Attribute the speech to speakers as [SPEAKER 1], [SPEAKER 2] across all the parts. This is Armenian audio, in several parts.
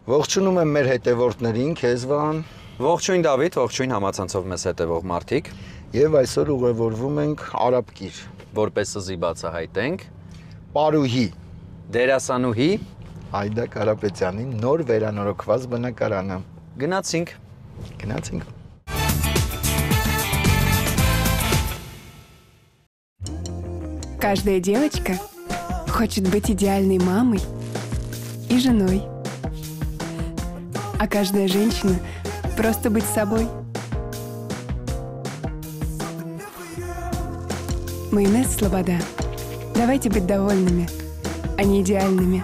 [SPEAKER 1] Ողջունում եմ մեր հետևորդներին, քեզ Վահան։
[SPEAKER 2] Ողջույն Դավիթ, ողջույն համացանցով մեզ հետևող մարդիկ։
[SPEAKER 1] Եվ այսօր ուղևորվում ենք Արաբկիր,
[SPEAKER 2] որպես սզի բացահայտենք
[SPEAKER 1] Պարուհի
[SPEAKER 2] դերասանուհի
[SPEAKER 1] Այդա Կարապետյանի նոր վերանորոգված բնակարանը։
[SPEAKER 2] Գնացինք։
[SPEAKER 3] Каждая девочка хочет быть идеальной мамой и женой. А каждая женщина просто быть собой. Майонез Слобода. Давайте быть довольными, а не идеальными.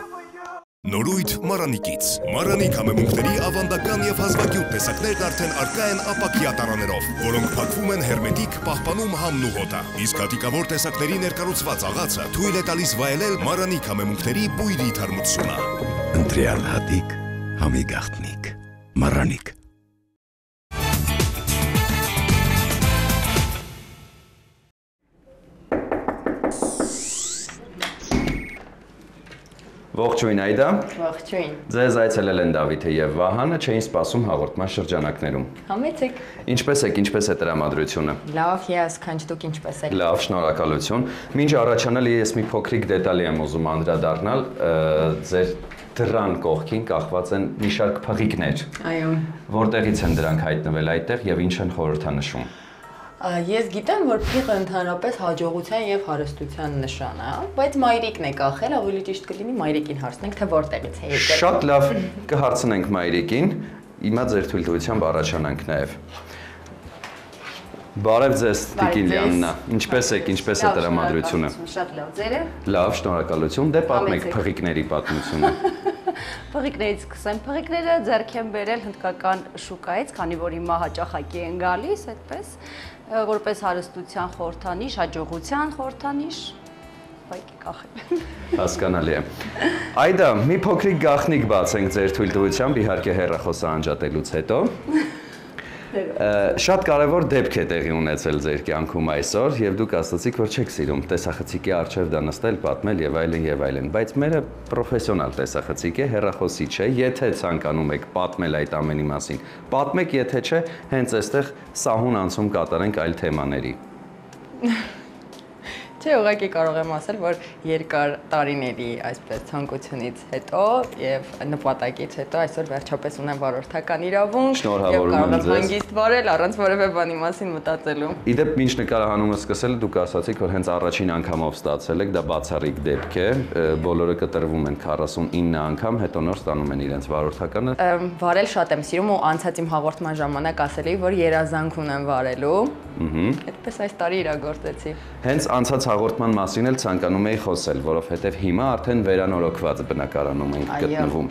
[SPEAKER 4] Նորույթ Մարանիկից։ Մարանիկ համեմունքների ավանդական եւ հազվագյուտ տեսակներն արդեն արկա են ապակյա տարաներով, որոնք փակվում են հերմետիկ, պահպանում համն ու հոտը։ Իսկ հատիկավոր տեսակների ներկառուցված աղացը թույլ է տալիս վայելել Մարանիկ համեմունքների բույրի թարմությունը։
[SPEAKER 5] Ընտրյալ հատիկ, համի գաղտնիք, Մարանիկ։
[SPEAKER 2] Ողջույն Այդա։
[SPEAKER 6] Ողջույն։
[SPEAKER 2] Ձեզ այցելել են Դավիթը եւ Վահանը, չէին սպասում հաղորդման շրջանակներում։
[SPEAKER 6] Համեցեք։
[SPEAKER 2] Ինչպես եք, ինչպես է տրամադրությունը։
[SPEAKER 6] Լավ, ես քանչ դուք ինչպես եք։
[SPEAKER 2] Լավ, շնորհակալություն։ Մինչ առաջանալ ես մի փոքրիկ դետալի եմ ուզում անդրադառնալ, ձեր դռան կողքին կախված են մի շարք փղիկներ։
[SPEAKER 6] Այո։
[SPEAKER 2] Որտեղից են դրանք հայտնվել այդտեղ եւ ինչ են խորհրդանշում։
[SPEAKER 6] Ես գիտեմ, որ փիղը ընդհանրապես հաջողության եւ հարստության նշան է, բայց մայրիկն է կախել, ավելի ճիշտ կլինի մայրիկին հարցնենք, թե որտեղից է եկել։
[SPEAKER 2] Շատ լավ, կհարցնենք մայրիկին, հիմա ձեր թույլտվությամբ առաջանանք նաեւ։ Բարև ձեզ, Տիկին Լիաննա, ինչպես եք, ինչպես է տրամադրությունը։
[SPEAKER 6] Շատ լավ, ձերը։
[SPEAKER 2] Լավ, շնորհակալություն, դե պատմեք փղիկների պատմությունը։
[SPEAKER 7] Փղիկներից սկսեմ։ Փղիկները ձեռք են բերել հնդկական շուկայից, քանի որ հիմա հաճախակի են գալիս, այդպես, որպես հարստության խորհրդանիշ, հաջողության խորհրդանիշ, բայկի կախել։
[SPEAKER 2] Հասկանալի է։ Այդա, մի փոքրիկ գաղտնիք բացենք ձեր թույլտվությամբ, իհարկե հեռախոսը անջատելուց հետո։ Շատ կարևոր դեպք է տեղի ունեցել ձեր կյանքում այսօր եւ դուք ասացիք, որ չեք սիրում տեսախցիկի առջև դա նստել, պատմել եւ այլն, բայց մերը պրոֆեսիոնալ տեսախցիկ է, հեռախոսի չէ, եթե ցանկանում եք պատմել այդ ամենի մասին, պատմեք, եթե չէ, հենց այստեղ սահուն անցում կատարենք այլ թեմաների։
[SPEAKER 6] Չէ, ուղղակի կարող եմ ասել, որ երկար տարիների այսպես ցանկությունից հետո եւ նպատակից հետո այսօր վերջապես ունեմ վարորդական իրավունք
[SPEAKER 2] եւ կարող եմ
[SPEAKER 6] հանգիստ վարել առանց որևէ բանի մասին մտածելու։
[SPEAKER 2] Իդեպ մինչ նկարահանումը սկսել դուք ասացիք, որ հենց առաջին անգամով ստացել եք, դա բացառիկ դեպք է, բոլորը կտրվում են 49 անգամ, հետո նոր ստանում են իրենց վարորդականը։
[SPEAKER 6] Վարել շատ եմ սիրում ու անցած իմ հաղորդման ժամանակ ասել էի, որ երազանք ունեմ վարելու։ Այդպես այս տարի իրագործեցի։
[SPEAKER 2] Հենց անցած հաղորդման մասին էլ ցանկանում էի խոսել, որովհետև հիմա արդեն վերանորոգված բնակարանում ենք գտնվում։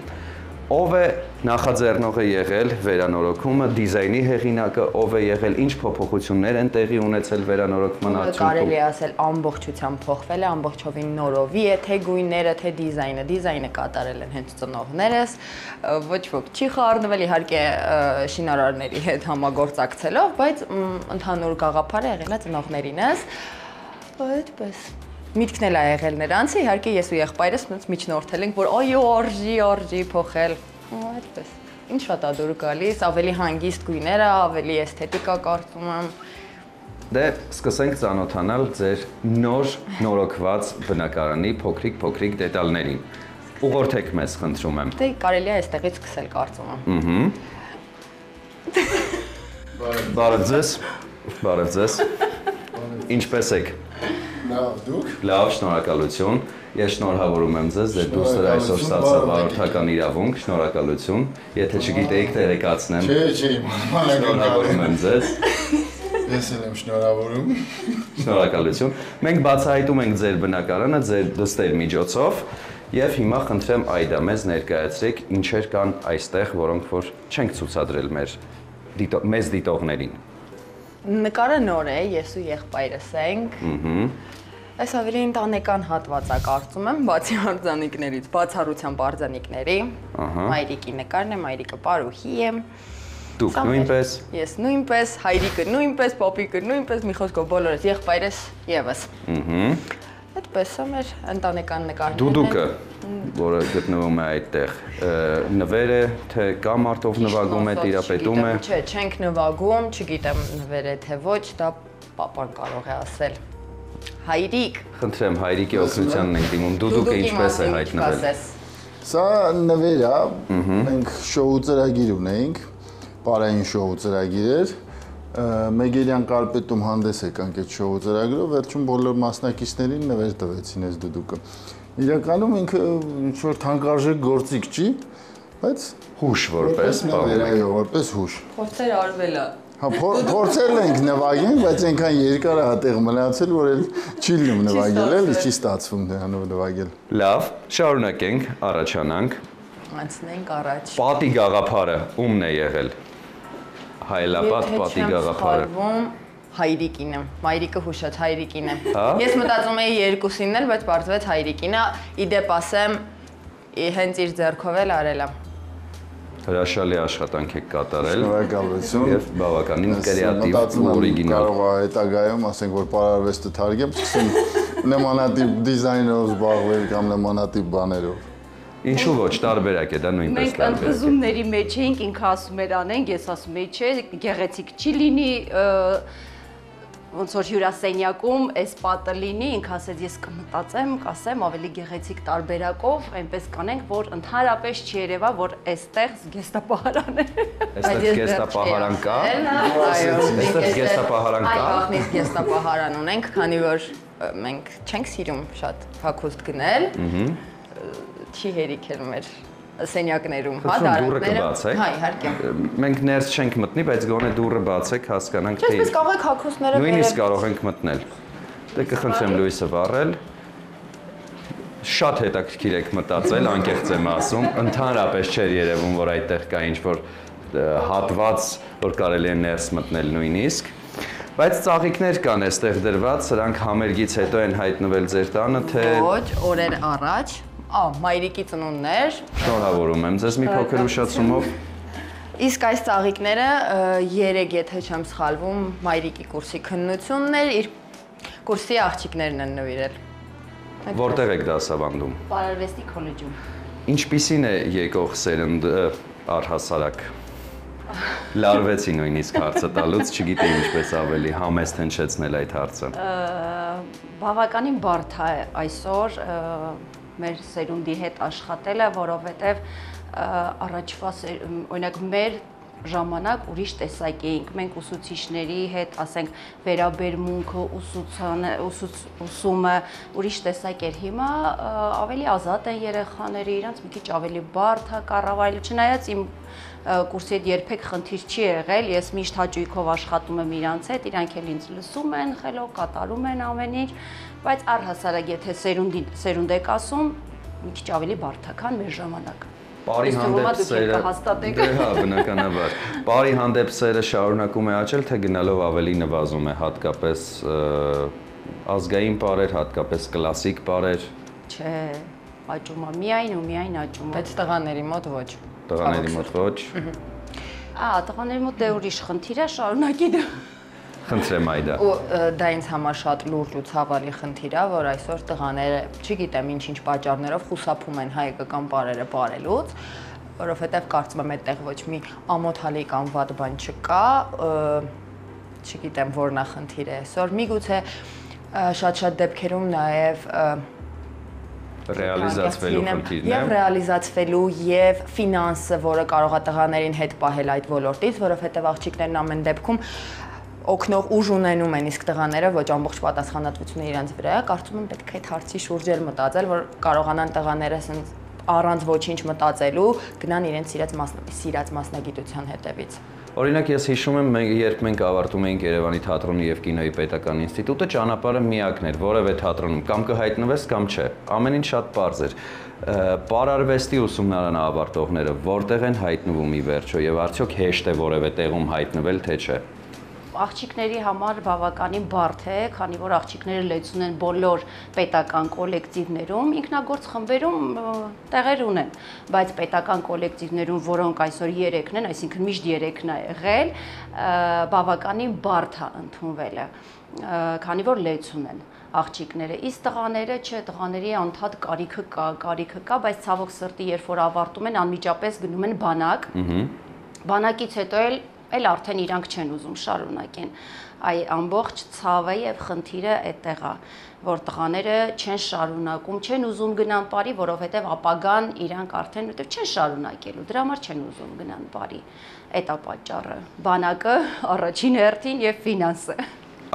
[SPEAKER 2] Ով է նախաձեռնողը եղել վերանորոգումը, դիզայնի հեղինակը, ով է եղել, ինչ փոփոխություններ են տեղի ունեցել վերանորոգման արդյունքում։
[SPEAKER 6] Կարելի է ասել ամբողջությամբ փոխվել է, ամբողջովին նորովի է, թե գույները, թե դիզայնը։ Դիզայնը կատարել են հենց ծնողներս, ոչ ոք չի խառնվել, իհարկե շինարարների հետ համագործակցելով, բայց ընդհանուր գաղափարը եղել է ծնողներինս։ Այդպես միտքն էլ է եղել նրանց, իհարկե ես ու եղբայրս միջնորդել ենք, որ այո, արժի փոխել, այդպես։ Ինչ շատ է դուր գալիս, ավելի հանգիստ գույները, ավելի էսթետիկա կարծում եմ։
[SPEAKER 2] Դե սկսենք ծանոթանալ ձեր նորոգված բնակարանի փոքրիկ դետալներին։ Ուղղորդեք մեզ, խնդրում եմ։
[SPEAKER 6] Դե կարելի է այստեղից սկսել կարծում եմ։
[SPEAKER 2] Բարև ձեզ։ Ինչպես եք։
[SPEAKER 8] Լավ, դուք։
[SPEAKER 2] Լավ, շնորհակալություն։ Ես շնորհավորում եմ ձեզ, դեր դուստր այսօր ստացա վարորդական իրավունք, շնորհակալություն։ Եթե չգիտեիք, տեղեկացնեմ։
[SPEAKER 8] Չէ,
[SPEAKER 2] շնորհավորում եմ ձեզ։
[SPEAKER 8] Ես էլ եմ շնորհավորում։
[SPEAKER 2] Շնորհակալություն։ Մենք բացահայտում ենք ձեր բնակարանը, ձեր դստեր միջոցով, եւ հիմա խնդրեմ Այդա, մեզ ներկայացրեք ինչեր կան այստեղ, որոնք որ չենք ցուցադրել մեզ դիտողներին։
[SPEAKER 6] Նկարը նոր է, ես ու եղբայրս ենք։ Այս ավելի ընտանեկան հատված է կարծում եմ, բացի արձանիկներից, բացառությամբ արձանիկների։ Մայրիկի նկարն է, մայրիկը Պարուհի է։
[SPEAKER 2] Դուք նույնպես։
[SPEAKER 6] Ես նույնպես, հայրիկը նույնպես, պապիկը նույնպես, մի խոսքով բոլորս, եղբայրս եւս։ Այդպես է մեր ընտանեկան նկարները։
[SPEAKER 2] Դուդուկը։ որը գտնվում է այդտեղ։ Նվեր է, թե կա մարդով նվագում է, տիրապետում է։
[SPEAKER 6] Չէ, չենք նվագում, չգիտեմ նվեր է թե ոչ, դա պապան կարող է ասել։ Հայրիկ։
[SPEAKER 2] Խնդրեմ, հայրիկի օգնությանն ենք դիմում։ Դուդուկը ինչպես է հայտնվել։
[SPEAKER 8] Սա նվեր է, մենք շոու ծրագիր ունեինք, պարային շոու ծրագիր էր, Մեգերյան կարպետում հանդես եկանք այդ շոու ծրագրով, վերջում բոլոր մասնակիցներին նվեր տվեցին այս դուդուկը։ Իրականում ինքը ինչ-որ թանկարժեք գործիք չի, բայց
[SPEAKER 2] հուշ որպես
[SPEAKER 8] նվեր, այո, որպես հուշ։
[SPEAKER 6] Փորձեր արվել է։
[SPEAKER 8] Հա, փորձել ենք նվագենք, բայց այնքան երկար է հատեղ մնացել, որ էլ չի լինում նվագել, էլի չի ստացվում դրանով նվագել։
[SPEAKER 2] Լավ, շարունակենք, առաջանանք։
[SPEAKER 6] Անցնենք առաջ։
[SPEAKER 2] Պատի գաղափարը ումն է եղել։ Հայելապատ պատի գաղափարը։
[SPEAKER 6] Հայրիկին է, մայրիկը հուշած հայրիկին է։
[SPEAKER 2] Հա։
[SPEAKER 6] Ես մտածում էի երկուսինն էլ, բայց պարզվեց հայրիկին է, իդեպ ասեմ, հենց իր ձեռքով էլ արել է։
[SPEAKER 2] Հրաշալի աշխատանք եք կատարել։
[SPEAKER 8] Շնորհակալություն։
[SPEAKER 2] Եվ բավականին կրեատիվ ու օրիգինալ։
[SPEAKER 8] Կարող է հետագայում, ասենք, որ պարարվեստը թարգեմ, սկսեմ նմանատիպ դիզայներով զբաղվել կամ նմանատիպ բաներով։
[SPEAKER 2] Ինչու ոչ, տարբերակ է դա նույնպես
[SPEAKER 7] Մենք ընդվզումների մեջ էինք, ինքը ասում էր անենք, ես ասում էի չէ, գեղեցիկ չի լինի, ոնց որ հյուրասենյակում այս պատը լինի, ինքը ասեց ես կմտածեմ, կասեմ ավելի գեղեցիկ տարբերակով, այնպես կանենք, որ ընդհանրապես չերևա, որ այստեղ զգեստապահարան է։
[SPEAKER 2] Այստեղ զգեստապահարան կա։
[SPEAKER 6] Այո,
[SPEAKER 2] Այստեղ զգեստապահարան կա։
[SPEAKER 6] Այո, զգեստապահարան ունենք, քանի որ մենք չենք սիրում շատ հագուստ գնել։ Չի հերիքել մեր սենյակներում, հա,
[SPEAKER 2] դուռը կբացեք։
[SPEAKER 6] Հա, իհարկե։
[SPEAKER 2] Մենք ներս չենք մտնի, բայց գոնե դուռը բացեք, հասկանանք
[SPEAKER 6] թե Ինչպես կարող եք հագուստները
[SPEAKER 2] նույնիսկ կարող ենք մտնել։ Դե կխնդրեմ Լուիսը վառել։ Շատ հետաքրքիր եք մտածել, անկեղծ եմ ասում, ընդհանրապես չէր երևում, որ այդտեղ կա ինչ-որ հատված, որ կարելի է ներս մտնել նույնիսկ։ Բայց ծաղիկներ կան այստեղ դրված, սրանք համերգից հետո են հայտնվել ձեր տանը, թե
[SPEAKER 6] Ոչ, օրեր առաջ, մայրիկի ծնունդներ։
[SPEAKER 2] Շնորհավորում եմ ձեզ մի փոքր ուշացումով։
[SPEAKER 6] Իսկ այս ծաղիկները 3, եթե չեմ սխալվում, մայրիկի կուրսի քննությունն էր, իր կուրսի աղջիկներն են նվիրել։
[SPEAKER 2] Որտեղ եք դասավանդում։
[SPEAKER 7] Պարարվեստի քոլեջում։
[SPEAKER 2] Ինչպիսին է եկող սերունդը առհասարակ։ Լարվեցի նույնիսկ հարցը տալուց, չգիտեի ինչպես ավելի համեստ հնչեցնել այդ հարցը։
[SPEAKER 7] Բավականին բարդ է այսօր մեր սերունդի հետ աշխատելը, որովհետև առաջվա օրինակ մեր ժամանակ ուրիշ տեսակ էինք, մենք ուսուցիչների հետ, ասենք, վերաբերմունքը, ուսումը ուրիշ տեսակ էր, հիմա ավելի ազատ են երեխաները, իրանց մի քիչ ավելի բարդ է կառավարել, չնայած իմ կուրսի հետ երբեք խնդիր չի եղել, ես միշտ հաճույքով աշխատում եմ իրանց հետ, իրանք էլ ինձ լսում են, խելոք կատարում են ամեն ինչ, բայց առհասարակ եթե սերունդ եք ասում, մի քիչ ավելի բարդ է, քան մեր ժամանակը։
[SPEAKER 2] Բարի հանդեպ սերը, հա, բնականաբար, բարի հանդեպ սերը շարունակում է աճել, թե գնալով ավելի նվազում է, հատկապես ազգային պարեր, հատկապես կլասիկ պարեր։
[SPEAKER 7] Չէ, աճում է, միայն ու միայն աճում է։
[SPEAKER 6] Բայց տղաների մոտ ոչ։
[SPEAKER 2] Տղաների մոտ ոչ։
[SPEAKER 7] Տղաների մոտ դե ուրիշ խնդիր է, շարունակի դա։
[SPEAKER 2] Խնդրեմ Այդա։
[SPEAKER 6] Ու դա ինձ համար շատ լուրջ ու ցավալի խնդիր է, որ այսօր տղաները, չգիտեմ ինչ-ինչ պատճառներով խուսափում են հայկական պարերը պարելուց, որովհետև կարծում եմ այդտեղ ոչ մի ամոթալի կամ վատ բան չկա, չգիտեմ որն է խնդիրը այսօր։ Միգուցե շատ-շատ դեպքերում նաև
[SPEAKER 2] ռեալիզացվելու խնդիրն է։
[SPEAKER 6] Եվ ռեալիզացվելու եւ ֆինանսը, որը կարող է տղաներին հետ պահել այդ ոլորտից, որովհետեւ աղջիկներն ամեն դեպքում օգնող ուժ ունենում են, իսկ տղաները ոչ ամբողջ պատասխանատվությունը իրենց վրա է, կարծում եմ պետք է այդ հարցի շուրջ էլ մտածել, որ կարողանան տղաները ասենց առանց ոչինչ մտածելու գնան իրենց սիրած մասնագիտության հետևից։
[SPEAKER 2] Օրինակ ես հիշում եմ, երբ մենք ավարտում էինք Երևանի թատրոնի եւ կինոյի պետական ինստիտուտը, ճանապարհը միակն էր, որևէ թատրոնում կամ կհայտնվես կամ չէ։ Ամեն ինչ շատ պարզ էր։ Պարարվեստի ուսումնարանը ավարտողները որտեղ են հայտնվում ի վերջո եւ արդյոք հեշտ է որևէ տեղում հայտնվել, թե չէ։
[SPEAKER 7] Աղջիկների համար բավականին բարդ է, քանի որ աղջիկները լեցուն են բոլոր պետական կոլեկտիվներում, ինքնագործ խմբերում տեղեր ունեն, բայց պետական կոլեկտիվներում, որոնք այսօր 3-ն են, այսինքն միշտ 3-ն է եղել, բավականին բարդ է ընդունվելը, քանի որ լեցուն են։ աղջիկները։ Իսկ տղաները, չէ, տղաների անդադ կարիքը կա, բայց ցավոք սրտի, երբ որ ավարտում են, անմիջապես գնում են բանակ։ Բանակից հետո էլ արդեն իրանք չեն ուզում շարունակեն։ Այ ամբողջ ցավը եւ խնդիրը այդտեղ է, որ տղաները չեն շարունակում, չեն ուզում գնան բարի, որովհետեւ ապագան իրանք արդեն որտեւ չեն շարունակելու, դրա համար չեն ուզում գնան բարի։ Այդ է պատճառը։ Բանակը առաջին հերթին եւ ֆինանսը։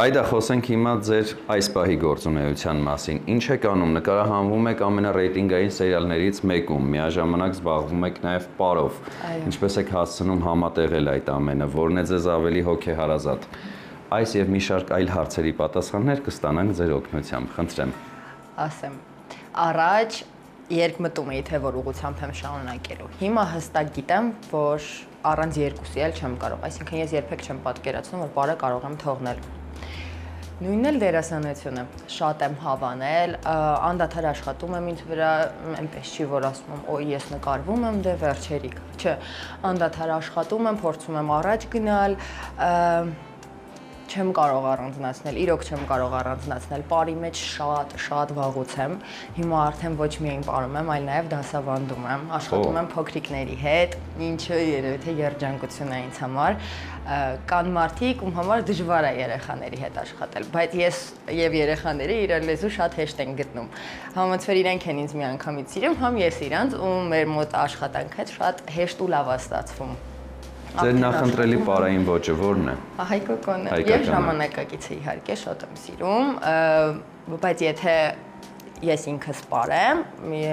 [SPEAKER 2] Այդա խոսենք հիմա ձեր այս պահի գործունեության մասին։ Ինչ եք անում, նկարահանվում եք ամենառեյտինգային սերիալներից մեկում, միաժամանակ զբաղվում եք նաև պարով։ Ինչպես եք հասցնում համատեղել այդ ամենը, որն է ձեզ ավելի հոգեհարազատ։ Այս եւ մի շարք այլ հարցերի պատասխաններ կստանանք ձեր օգնությամբ, խնդրեմ։
[SPEAKER 6] Ասեմ, առաջ երկմտում էի, թե որ ուղղությամբ եմ շարունակելու։ Հիմա հստակ գիտեմ, որ առանց երկուսի էլ չեմ կարող, այսինքն ես երբեք չեմ պատկերացնում, որ բարը կարող եմ թողնել։ Նույնն էլ դերասանությունը, շատ եմ հավանել, անդադար աշխատում եմ ինձ վրա, այնպես չի, որ ասում եմ, օ, ես նկարվում եմ, դե վերջերիկ, չէ, անդադար աշխատում եմ, փորձում եմ առաջ գնալ, չեմ կարող առանձնացնել, իրոք չեմ կարող առանձնացնել, պարի մեջ շատ վաղուց եմ, հիմա արդեն ոչ միայն պարում եմ, այլ նաև դասավանդում եմ, աշխատում եմ փոքրիկների հետ, ինչը երևի թե երջանկություն է ինձ համար, կան մարդիկ, ում համար դժվար է երեխաների հետ աշխատել, բայց ես եւ երեխաները իրար լեզու շատ հեշտ են գտնում, համոց որ իրենք են ինձ միանգամից սիրում, համ ես իրանց, ու մեր մոտ աշխատանքը շատ հեշտ ու լավ է ստացվում։
[SPEAKER 2] Ձեր նախընտրելի պարային ոճը ո՞րն է։
[SPEAKER 6] Հայկականը եւ ժամանակակիցը իհարկե շատ եմ սիրում, բայց եթե ես ինքս պարեմ,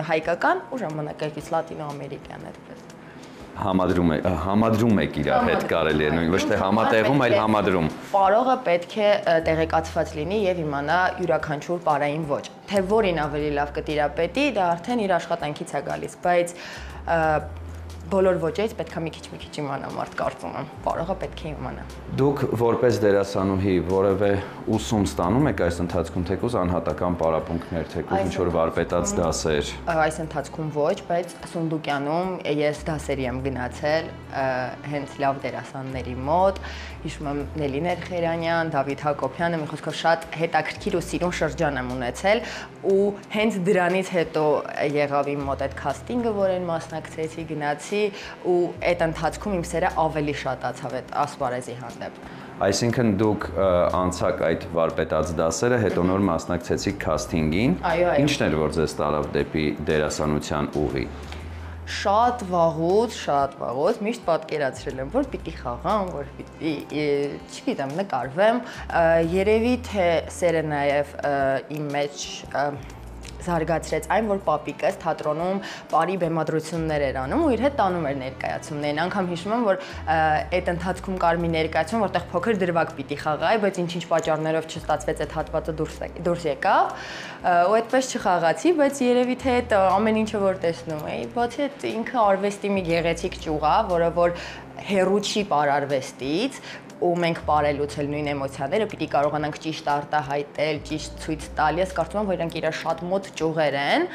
[SPEAKER 6] հայկական ու ժամանակակից լատինոամերիկյան այդպես։
[SPEAKER 2] Համադրում եք իրար հետ կարելի է նույն ոչ թե համատեղում, այլ համադրում։
[SPEAKER 6] Պարողը պետք է տեղեկացված լինի եւ իմանա յուրաքանչյուր պարային ոճ։ Թե որին ավելի լավ կտիրապետի, դա արդեն իր աշխատանքից է գալիս, բայց բոլոր ոճերից պետք է մի քիչ իմանա մարդ, կարծում եմ, պարողը պետք է իմանա։ Դուք
[SPEAKER 2] որպես դերասանուհի որևէ ուսում ստանում եք այս ընթացքում, թեկուզ անհատական պարապմունքներ, թեկուզ ինչ-որ վարպետաց դասեր։
[SPEAKER 6] Այս ընթացքում ոչ, բայց Սունդուկյանում ես դասերի եմ գնացել հենց լավ դերասանների մոտ, հիշում եմ Նելի Ներխերանյան, Դավիթ Հակոբյանը, մի խոսքով շատ հետաքրքիր ու սիրուն շրջան եմ ունեցել ու հենց դրանից հետո եղավ իմ մոտ այդ քաստինգը, որին մասնակցեցի, գնացի ու այդ ընթացքում իմ սերը ավելի շատացավ այդ ասպարեզի հանդեպ։
[SPEAKER 2] Այսինքն դուք անցաք այդ վարպետաց դասերը, հետո նոր մասնակցեցիք քաստինգին։ Ինչն էր որ ձեզ տարավ դեպի դերասանության ուղի։
[SPEAKER 6] Շատ վաղուց միշտ պատկերացրել եմ, որ պիտի խաղամ, որ պիտի, չգիտեմ, նկարվեմ, երևի թե սերը նաև իմ մեջ զարգացրեց այն, որ պապիկս թատրոնում բարի բեմադրություններ էր անում ու իր հետ տանում էր ներկայացումներին։ Անգամ հիշում եմ, որ այդ ընթացքում կար մի ներկայացում, որտեղ փոքր դրվագ պիտի խաղայի, բայց ինչ-ինչ պատճառներով չստացվեց այդ հատվածը դուրս եկավ, ու այդպես չխաղացի, բայց երևի թե այդ ամեն ինչը որ տեսնում էի, բացի այդ ինքը արվեստի մի գեղեցիկ ճյուղ է, որը որ հեռու չի պարարվեստից, ու մենք պարելուց էլ նույն էմոցիաները պիտի կարողանանք ճիշտ արտահայտել, ճիշտ ցույց տալ։ Ես կարծում եմ, որ իրանք իրար շատ մոտ ճյուղեր են,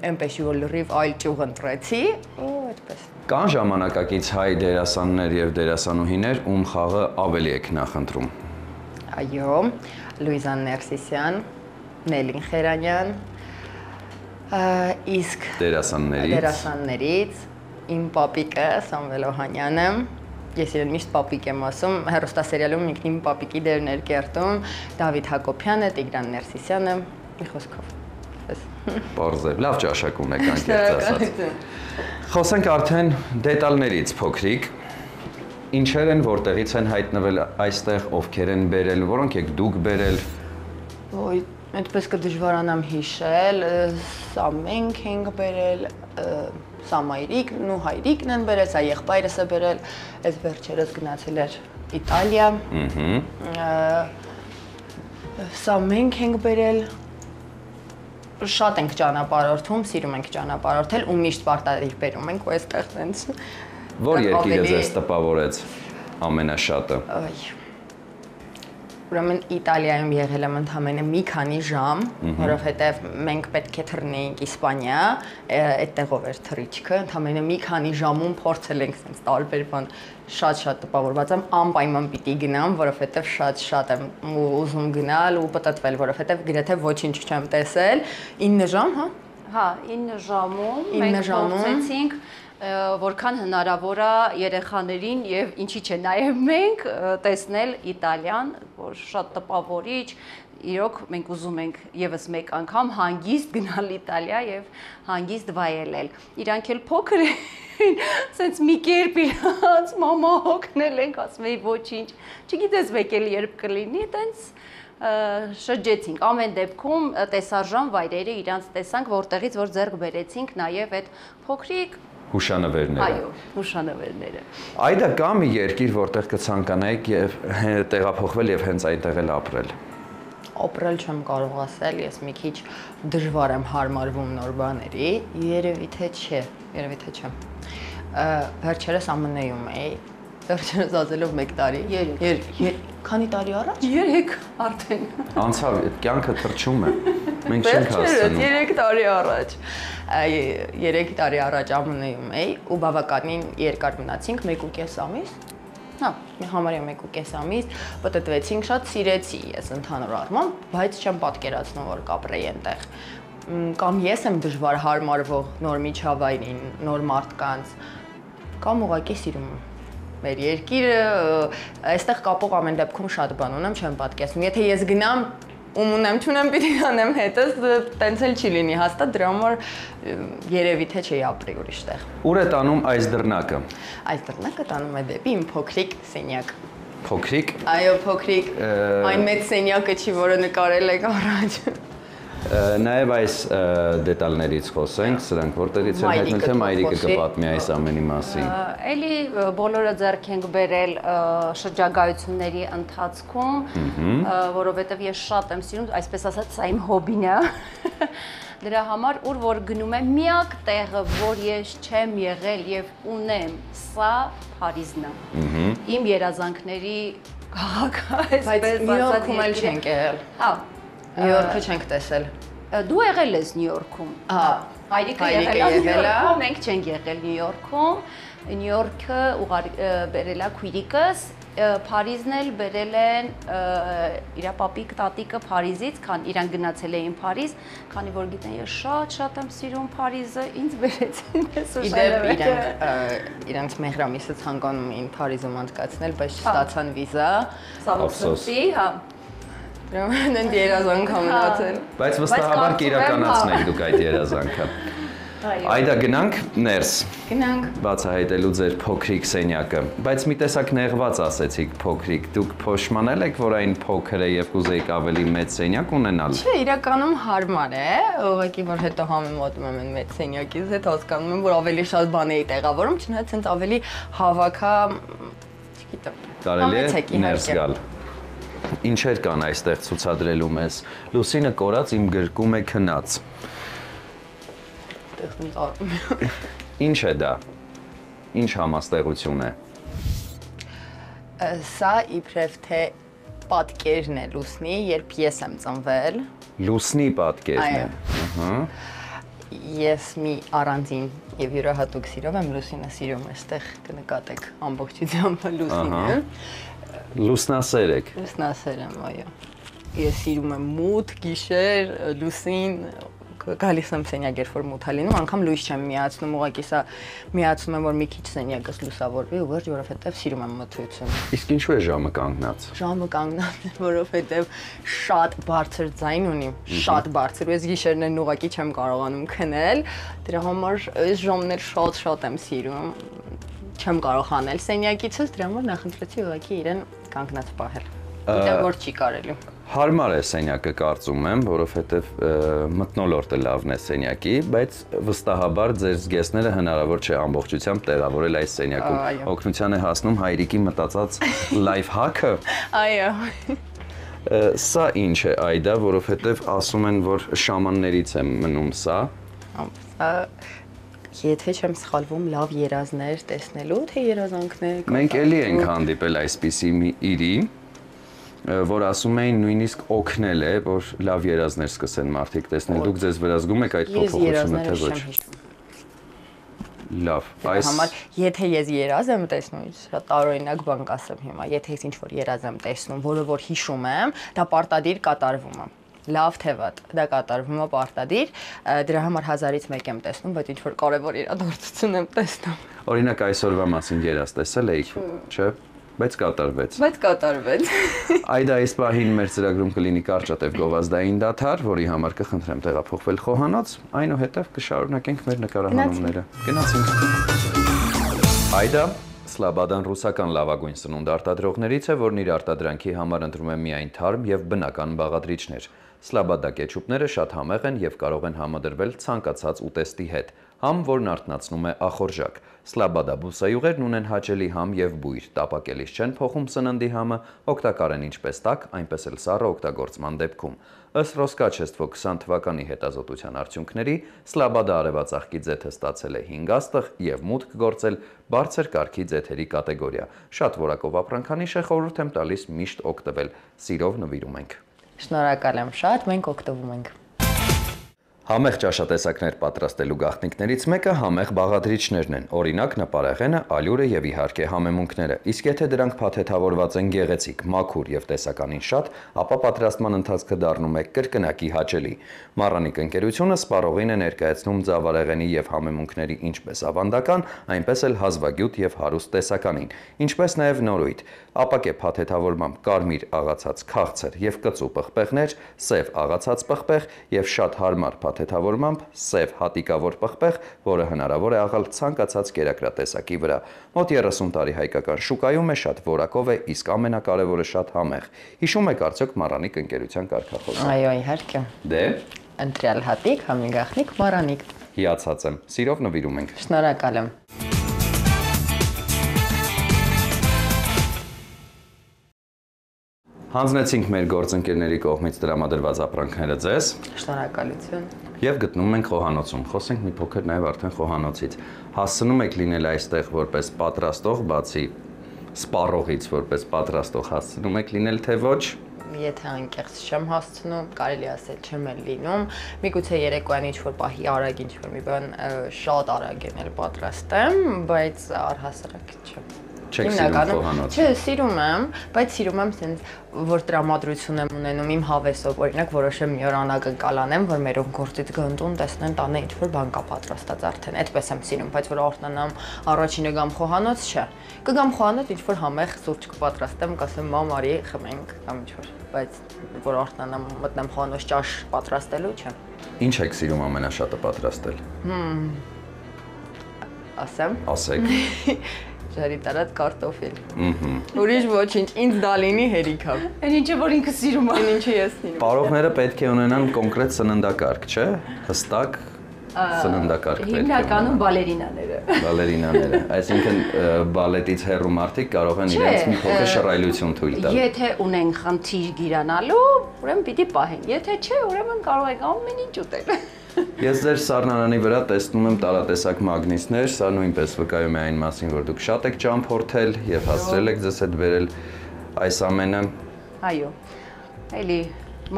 [SPEAKER 6] այնպես որ լրիվ այլ ճյուղ ընտրեցի, ու այդպես։
[SPEAKER 2] Կան ժամանակակից հայ դերասաններ եւ դերասանուհիներ, ում խաղը ավելի եք նախընտրում։
[SPEAKER 6] Այո, Լուիզան Ներսիսյան, Նելին Խերանյան, իսկ դերասաններից իմ պապիկը Սամվել Օհանյանը, ես իրեն միշտ պապիկ եմ ասում, հեռուստասերիալում ինքն իմ պապիկի դերն էր կերտում, Դավիթ Հակոբյանը, Տիգրան Ներսիսյանը, մի խոսքով։
[SPEAKER 2] Պարզել, լավ ճաշակում եք անկեղծ ասած։ Խոսենք արդեն դետալներից փոքրիկ։ Ինչեր են, որտեղից են հայտնվել այստեղ, ովքեր են բերել, որոնք եք դուք բերել։
[SPEAKER 6] Ոյ, այդպես կդժվարանամ հիշել, սա մենք ենք բերել, սա մայրիկն ու հայրիկն են բերել, սա եղբայրս է բերել, այս վերջերս գնացել էր Իտալիա, սա մենք ենք բերել, շատ ենք ճանապարհորդում, սիրում ենք ճանապարհորդել ու միշտ պարտադիր բերում ենք ու այստեղ տենց։
[SPEAKER 2] Որ երկիրը ձեզ տպավորեց ամենաշատը։
[SPEAKER 6] Ուրեմն Իտալիայում եղել եմ ընդամենը մի քանի ժամ, որովհետև մենք պետք է թռնեինք Իսպանիա, այդտեղով էր թռիչքը, ընդամենը մի քանի ժամում փորձել ենք sense տարբեր բան, շատ տպավորված եմ, անպայման պիտի գնամ, որովհետև շատ եմ ուզում գնալ ու պատտվել, որովհետև գրեթե ոչինչ չեմ տեսել, 9 ժամ, հա?
[SPEAKER 7] Հա, 9 ժամում մենք փորձեցինք որքան հնարավոր է երեխաներին եւ ինչի՞ չէ նաեւ մենք տեսնել Իտալիան, որ շատ տպավորիչ, իրոք մենք ուզում ենք եւս մեկ անգամ հանգիստ գնալ Իտալիա եւ հանգիստ վայելել։ Իրանք էլ փոքր են, sense մի կերպ իրանց մամա հոգնել ենք, ասում էի ոչինչ, չգիտես մեկ էլ երբ կլինի, տենց շրջեցինք, ամեն դեպքում տեսարժան վայրերը իրանց տեսանք, որտեղից որ ձեռք բերեցինք նաեւ այդ փոքրիկ
[SPEAKER 2] հուշանվերները։
[SPEAKER 7] Այո, հուշանվերները։
[SPEAKER 2] Այդա կա մի երկիր, որտեղ կցանկանայիք եւ տեղափոխվել եւ հենց այնտեղ էլ ապրել։
[SPEAKER 6] Ապրել չեմ կարող ասել, ես մի քիչ դժվար եմ հարմարվում նոր բաների, երևի թե չէ։ Վերջերս ԱՄՆ-ում էի, վերջերս ասելով 1 տարի, քանի տարի առաջ։
[SPEAKER 7] 3 արդեն։
[SPEAKER 2] Անցավ, կյանքը թռչում է։ Մենք չենք հասցնում։
[SPEAKER 6] 3 տարի առաջ։ 3 տարի առաջ ԱՄՆ-ում էի ու բավականին երկար մնացինք, 1.5 ամիս։ Հա, համարյա 1.5 ամիս, պատտվեցինք, շատ սիրեցի ես ընդհանուր առմամբ, բայց չեմ պատկերացնում, որ կապրեի այնտեղ։ Կամ ես եմ դժվար հարմարվող նոր միջավայրին, նոր մարդկանց, կամ ուղղակի սիրում եմ մեր երկիրը, այստեղ կապող ամեն դեպքում շատ բան ունեմ, չեմ պատկերացնում։ Եթե ես գնամ, ում ունեմ, չունեմ, պիտի անեմ հետս, տենց էլ չի լինի հաստատ, դրա համար երևի թե չի ապրի ուրիշտեղ։
[SPEAKER 2] Ուր է տանում այս դռնակը։
[SPEAKER 6] Այս դռնակը տանում է դեպի իմ փոքրիկ սենյակ։
[SPEAKER 2] Փոքրիկ։
[SPEAKER 6] Այո, փոքրիկ, այն մեծ սենյակը չի, որը նկարել եք առաջ։
[SPEAKER 2] Նաև այս դետալներից խոսենք, սրանք որտեղից են հայտնվել, թե մայրիկը կպատմի այս ամենի մասին։
[SPEAKER 7] Էլի բոլորը ձեռք ենք բերել շրջագայությունների ընթացքում, որովհետև ես շատ եմ սիրում, այսպես ասած, սա իմ հոբին է։ Դրա համար ուր որ գնում եմ, միակ տեղը, որ ես չեմ եղել եւ ունեմ, սա Փարիզն է։ Իմ երազանքների քաղաքը, այսպես ասած,
[SPEAKER 6] Նյու Յորքում էլ չենք եղել։
[SPEAKER 7] Հա,
[SPEAKER 6] Նյու Յորքը չենք տեսել։
[SPEAKER 7] Դու եղել ես Նյու Յորքում։
[SPEAKER 6] Հա,
[SPEAKER 7] Հայրիկը եղել է Նյու Յորքում, մենք չենք եղել Նյու Յորքում։ Նյու Յորքը բերել է քույրիկս, Փարիզն էլ բերել են իր պապիկ տատիկը Փարիզից, իրան գնացել էին Փարիզ, քանի որ գիտեն ես շատ եմ սիրում Փարիզը, ինձ բերեցին ես
[SPEAKER 6] Իդեպ իրանց մեղրամիսը ցանկանում էին Փարիզում անցկացնել, բայց չստացան վիզա։
[SPEAKER 7] Ափսոսի, հա։
[SPEAKER 6] Դրանք երազանք ամենացել։
[SPEAKER 2] Բայց վստահաբար կիրականացնենք դուք այդ երազանքը։ Այդա գնանք ներս։
[SPEAKER 6] Գնանք։
[SPEAKER 2] Բացահայտելու ձեր փոքրիկ սենյակը, բայց մի տեսակ նեղված ասեցիք փոքրիկ, դուք փոշմանել եք, որ այն փոքր է եւ կուզեիք ավելի մեծ սենյակ ունենալ։
[SPEAKER 6] Չէ, իրականում հարմար է, ուղղակի որ հետո համեմատում եմ այն մեծ սենյակից, հետ հասկանում եմ, որ ավելի շատ բան էի տեղավորում, չնայած հենց ավելի հավաքա, չգիտեմ։
[SPEAKER 2] Կարելի է ներս գալ։ Ինչեր կան այստեղ ցուցադրելու մեզ։ Լուսինը կորած իմ գրկում է քնած։ Ինչ է դա։ Ինչ համաստեղություն է։
[SPEAKER 6] Սա իբրև թե պատկերն է Լուսնի, երբ ես եմ ծնվել։
[SPEAKER 2] Լուսնի պատկերն է։ Ահա։
[SPEAKER 6] Ես մի առանձին եւ յուրահատուկ սիրով եմ Լուսինը սիրում, այստեղ կնկատեք ամբողջությամբ Լուսինը։
[SPEAKER 2] Լուսնասեր եք։
[SPEAKER 6] Լուսնասեր եմ, այո։ Ես սիրում եմ մութ, գիշեր, լուսին, գալիս եմ սենյակ, երբ որ մութ է լինում, անգամ լույս չեմ միացնում, ուղղակի սա միացնում եմ, որ մի քիչ սենյակս լուսավորվի ու վերջ, որովհետև սիրում եմ մթություն։
[SPEAKER 2] Իսկ ինչու է ժամը կանգնած։
[SPEAKER 6] Ժամը կանգնած է, որովհետև շատ բարձր ձայն ունի, շատ բարձր, ու ես գիշերներն ուղղակի չեմ կարողանում քնել, դրա համար այս ժամներ շատ եմ սիրում, չեմ կարող անել սենյակիցս, դրա համար նախընտրեցի ուղղակի իրեն կանգնած պահել։ Գիտեմ, որ չի կարելի։
[SPEAKER 2] Հարմար է սենյակը կարծում եմ, որովհետև մթնոլորտը լավն է սենյակի, բայց վստահաբար ձեր զգեստները հնարավոր չէ ամբողջությամբ տեղավորել այս սենյակում։ Օգնության է հասնում հայրիկի մտածած լայֆ հաքը։
[SPEAKER 6] Այո։
[SPEAKER 2] Սա ինչ է Այդա, որովհետև ասում են, որ շամաններից է մնում սա։
[SPEAKER 6] Եթե չեմ սխալվում, լավ երազներ տեսնելու, թե երազանքներ։
[SPEAKER 2] Մենք էլի ենք հանդիպել այսպիսի մի իրի, որ ասում էին նույնիսկ օգնել է, որ լավ երազներ սկսեն մարդիկ տեսնել։ Դուք ձեզ վրա զգում եք այդ փոփոխությունը թե ոչ։ Լավ, այս
[SPEAKER 6] համար եթե ես երազ եմ տեսնում, շատ տարօրինակ բան կասեմ հիմա, եթե ես ինչ-որ երազ եմ տեսնում, որը որ հիշում եմ, դա պարտադիր կատարվում է։ Լավ թե վատ, դա կատարվում է պարտադիր, դրա համար 1000-ից 1 եմ տեսնում, բայց ինչ-որ կարևոր իրադարձություն եմ տեսնում։
[SPEAKER 2] Օրինակ այսօրվա մասին երազ տեսել էիք, չէ՞։ Բայց կատարվեց։ Այդա այս պահին մեր ծրագրում կլինի կարճատև գովազդային դադար, որի համար կխնդրեմ տեղափոխվել խոհանոց, այնուհետև կշարունակենք մեր նկարահանումները։ Գնացինք։ Այդա Սլաբադան ռուսական լավագույն սնունդ արտադրողներից է, որն իր արտադրանքի համար ընտրում է միայն թարմ եւ բնական բաղադրիչներ։ Սլաբադա կեչուպները շատ համեղ են եւ կարող են համադրվել ցանկացած ուտեստի հետ, համ որն արթնացնում է ախորժակ։ Սլաբադա բուսայուղերն ունեն հաճելի համ եւ բույր, տապակելիս չեն փոխում սննդի համը, օգտակար են ինչպես տաք, այնպես էլ սառը օգտագործման դեպքում։ Ըստ Ռոսկաչեստվո 20 թվականի հետազոտության արդյունքների, Սլաբադա արևածաղկի ձեթը ստացել է 5 աստղ եւ մուտք գործել բարձր կարգի ձեթերի կատեգորիա։ Շատ որակով ապրանքանիշ է, խորհուրդ եմ տալիս միշտ օգտվել։ Սիրով նվիրում ենք։
[SPEAKER 6] Շնորհակալ եմ շատ, մենք օգտվում ենք։
[SPEAKER 2] Համեղ ճաշատեսակներ պատրաստելու գաղտնիքներից մեկը համեղ բաղադրիչներն են, օրինակ նպարեղենը, ալյուրը եւ իհարկե համեմունքները։ Իսկ եթե դրանք փաթեթավորված են գեղեցիկ, մաքուր եւ տեսականին շատ, ապա պատրաստման ընթացքը դառնում է կրկնակի հաճելի։ Մառանիկ ընկերությունը սպառողին է ներկայացնում ձավարեղենի եւ համեմունքների ինչպես ավանդական, այնպես էլ հազվագյուտ եւ հարուստ տեսականին, ինչպես նաեւ նորույթ, ապակե փաթեթավորմամբ կարմիր աղացած քաղցր եւ կծու պղպեղներ, սև աղացած պղպեղ եւ շատ հարմար փաթեթավորմամբ սև հատիկավոր պղպեղ, որը հնարավոր է աղալ ցանկացած կերակրատեսակի վրա։ Մոտ 30 տարի հայկական շուկայում է, շատ որակով է, իսկ ամենակարևորը շատ համեղ։ Հիշում եք արդյոք Մառանիկ ընկերության կարգախոսը։
[SPEAKER 6] Այո, իհարկե։
[SPEAKER 2] Դե
[SPEAKER 6] Ընտրյալ հատիկ, համի գաղտնիք, Մառանիկ։
[SPEAKER 2] Հիացած եմ։ Սիրով նվիրում ենք։
[SPEAKER 6] Շնորհակալ եմ։
[SPEAKER 2] Հանձնեցինք մեր գործընկերների կողմից տրամադրված ապրանքները ձեզ։
[SPEAKER 6] Շնորհակալություն։
[SPEAKER 2] Եվ գտնում ենք խոհանոցում։ Խոսենք մի փոքր նաև արդեն խոհանոցից։ Հասցնում եք լինել այստեղ որպես պատրաստող, բացի սպառողից որպես պատրաստող հասցնում եք լինել թե ոչ։
[SPEAKER 6] Եթե անկեղծ չեմ հասցնում, կարելի ասել չեմ էլ լինում։ Միգուցե երեկոյան ինչ-որ պահի արագ ինչ-որ մի բան շատ արագ ենել պատրաստեմ, բայց առհասարակ չեմ։
[SPEAKER 2] Չեք սիրում խոհանոցը։
[SPEAKER 6] Չէ, սիրում եմ, բայց սիրում եմ sense որ տրամադրություն եմ ունենում իմ հավեսով, օրինակ որոշեմ մի օր անակնկալ անեմ, որ մեր գործից գնդուն տեսնեն տանը ինչ-որ բան կա պատրաստած արդեն։ Այդպես եմ սիրում, բայց որ արթնանամ առաջինը գամ խոհանոց, չէ։ Կգամ խոհանոց ինչ-որ համեղ սուրճ կպատրաստեմ, կասեմ մամ արի խմենք կամ ինչ-որ, բայց որ արթնանամ մտնեմ խոհանոց ճաշ պատրաստելու, չէ։
[SPEAKER 2] Ինչ եք սիրում ամենաշատը պատրաստել։
[SPEAKER 6] Ասեմ։
[SPEAKER 2] Ասեք։
[SPEAKER 6] Ջարի տարած կարտոֆիլ։ Ուրիշ ոչինչ, ինձ դա լինի հերիքա։
[SPEAKER 7] Այն ինչը որ ինքը սիրում է։
[SPEAKER 6] Այն ինչը ես սիրում։
[SPEAKER 2] Պարողները պետք է ունենան կոնկրետ սննդակարգ, չէ՞։ Հստակ սննդակարգ պետք է։
[SPEAKER 7] Հիմնականում բալերինաները։
[SPEAKER 2] Բալերինաները, այսինքն բալետից հեռու մարդիկ կարող են իրենց մի փոքր շռայլություն թույլ տալ։
[SPEAKER 7] Եթե ունեն խնդիր գիրանալու, ուրեմն պիտի պահեն։ Եթե չէ, ուրեմն կարող եք ամեն ինչ ուտել։
[SPEAKER 2] Ես ձեր սառնարանի վրա տեսնում եմ տարատեսակ մագնիսներ, սա նույնպես վկայում է այն մասին, որ դուք շատ եք ճամփորդել եւ հասցրել եք ձեզ հետ բերել այս ամենը։
[SPEAKER 7] Այո։ Էլի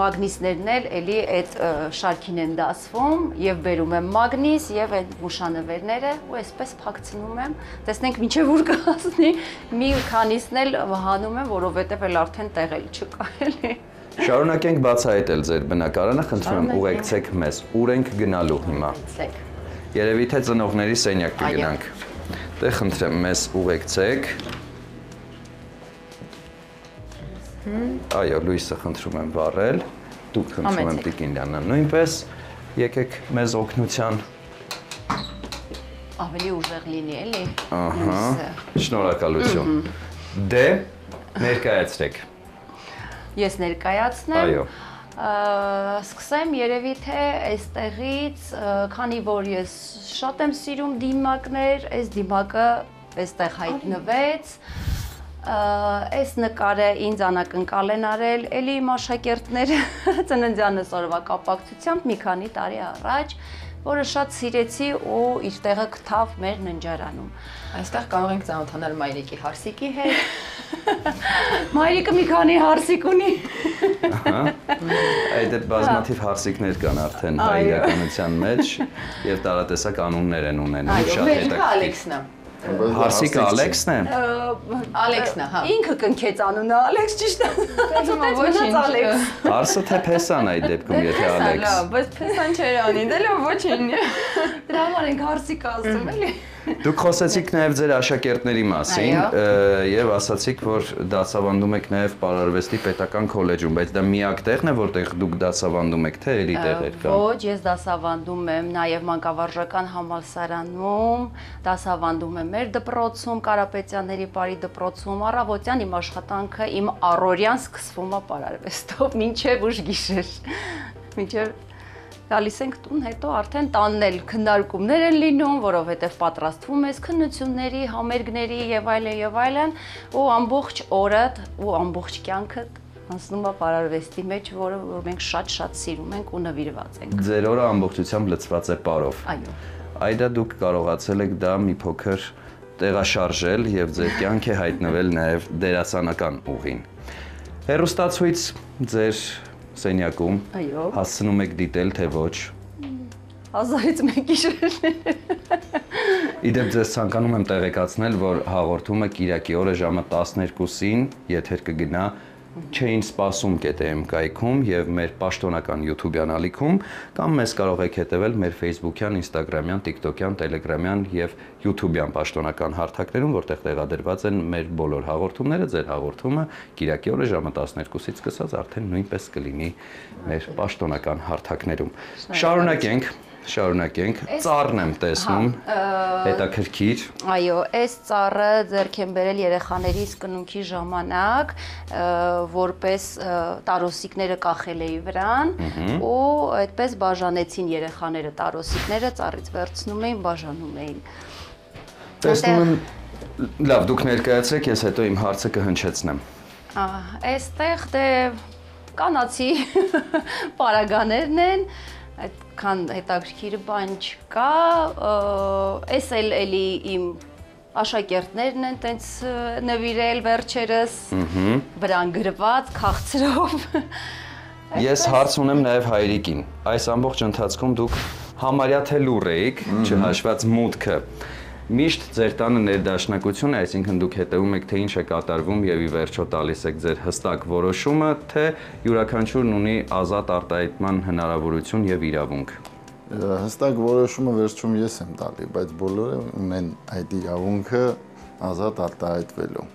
[SPEAKER 7] մագնիսներն էլի այդ շարքին են դասվում եւ բերում եմ մագնիս եւ այդ հուշանվերները ու այսպես փակցնում եմ։ Տեսնենք ինչեւ ուր կհասնի։ Մի քանիսն էլ հանում եմ, որովհետեւ էլ արդեն տեղել չկա էլի։
[SPEAKER 2] Շարունակենք բացահայտել ձեր բնակարանը, խնդրում եմ ուղեկցեք մեզ, ուր ենք գնալու հիմա։ Երևի թե ծնողների սենյակ կգնանք։ Դե խնդրեմ մեզ ուղեկցեք։ Այո, լույսը խնդրում եմ վառել։ Դուք խնդրում եմ Տիկին Լյանան նույնպես եկեք մեզ օգնության։
[SPEAKER 7] Ավելի ուժեղ լինի էլի։
[SPEAKER 2] Ահա։ Շնորհակալություն։ Դե ներկայացրեք։
[SPEAKER 7] Ես ներկայացնեմ։
[SPEAKER 2] Այո։
[SPEAKER 7] Սկսեմ երևի թե այստեղից, քանի որ ես շատ եմ սիրում դիմակներ, այս դիմակը այստեղ հայտնվեց։ Այս նկարը ինձ անակնկալ են արել, էլի իմ աշակերտները ծննդյանս օրվա կապակցությամբ մի քանի տարի առաջ որը շատ սիրեցի ու իր տեղը գտավ մեր ննջարանում։
[SPEAKER 6] Այստեղ կարող ենք ծանոթանալ Մայրիկի հարսիկի հետ։
[SPEAKER 7] Մայրիկը մի քանի հարսիկ ունի։
[SPEAKER 2] Այդ բազմաթիվ հարսիկներ կան արդեն հայ իրականության մեջ եւ տարատեսակ անուններ են ունենում շատ հետաքրքիր։
[SPEAKER 6] Ալեքսն է։
[SPEAKER 2] Հարսիկը Ալեքսն է։
[SPEAKER 6] Ալեքսն է, հա։
[SPEAKER 7] Ինքը կնքեց անունը Ալեքս ճիշտ է։
[SPEAKER 6] Ոչինչ։
[SPEAKER 7] Ալեքս։
[SPEAKER 2] Հարսը թե Փեսան այդ դեպքում եթե Ալեքս։
[SPEAKER 6] Լավ, բայց Փեսան չէր անի, դե լավ ոչինչ։
[SPEAKER 7] Դրա համար ենք հարսիկ ասում էլի։
[SPEAKER 2] Դուք խոսեցիք նաև ձեր աշակերտների մասին եւ ասացիք, որ դասավանդում եք նաև Պարարվեստի պետական քոլեջում, բայց դա միակ տեղն է, որտեղ դուք դասավանդում եք, թե էլի տեղեր կան։
[SPEAKER 7] Ոչ, ես դասավանդում եմ նաև մանկավարժական համալսարանում, դասավանդում եմ մեր դպրոցում, Կարապետյանների բարի դպրոցում, առավոտյան իմ աշխատանքը իմ առօրյան սկսվում է Պարարվեստով, մինչև ուշ գիշեր։ Մինչև գալիս ենք տուն, հետո արդեն տանն էլ քննարկումներ են լինում, որովհետև պատրաստվում ես քննությունների, համերգների եւ այլն, ու ամբողջ օրը ու ամբողջ կյանքը անցնում է Պարարվեստի մեջ, որը որ մենք շատ սիրում ենք ու նվիրված ենք։
[SPEAKER 2] Ձեր օրը ամբողջությամբ լցված է պարով։
[SPEAKER 7] Այո։
[SPEAKER 2] Այդա դուք կարողացել եք դա մի փոքր տեղաշարժել եւ ձեր կյանք է հայտնվել նաեւ դերասանական ուղին։ Հերոստացույց ձեր սենյակում հասցնում եք դիտել, թե ոչ։
[SPEAKER 7] 1000-ից 1 գիշերներ։
[SPEAKER 2] Իդեպ ձեզ ցանկանում եմ տեղեկացնել, որ հաղորդումը Կիրակի օրը ժամը 12-ին եթեր կգնա Չէին սպասում կետեմ կայքում եւ մեր պաշտոնական YouTube-յան ալիքում կամ մեզ կարող եք հետևել մեր Facebook-յան, Instagram-յան, TikTok-յան, Telegram-յան եւ YouTube-յան պաշտոնական հարթակներում, որտեղ տեղադրված են մեր բոլոր հաղորդումները, ձեր հաղորդումը Կիրակի օրը ժամը 12-ից սկսած արդեն նույնպես կլինի մեր պաշտոնական հարթակներում։ Շարունակենք, ծառն եմ տեսնում, հետաքրքիր։
[SPEAKER 7] Այո, այս ծառը ձեռք եմ բերել երեխաներիս կնունքի ժամանակ, որպես տարոսիկները կախել էի վրան, ու այդպես բաժանեցին երեխաները տարոսիկները, ծառից վերցնում էին, բաժանում էին։
[SPEAKER 2] Տեսնում եմ, լավ, դուք ներկայացրեք, ես հետո իմ հարցը կհնչեցնեմ։
[SPEAKER 7] Այստեղ դե կանացի պարագաներն են, այդքան հետաքրքիր բան չկա, այս էլի իմ աշակերտներն են տենց նվիրել վերջերս, վրան գրված, քաղցրով։
[SPEAKER 2] Ես հարց ունեմ նաև հայրիկին, այս ամբողջ ընթացքում դուք համարյա թե լուռ էիք, չհաշված մուտքը, միշտ ձեր տանը ներդաշնակություն է, այսինքն դուք հետևում եք, թե ինչ է կատարվում եւ ի վերջո տալիս եք ձեր հստակ որոշումը, թե յուրաքանչյուրն ունի ազատ արտահայտման հնարավորություն եւ իրավունք։
[SPEAKER 8] Հստակ որոշումը վերջում ես եմ տալի, բայց բոլորը ունեն այդ իրավունքը ազատ արտահայտվելու։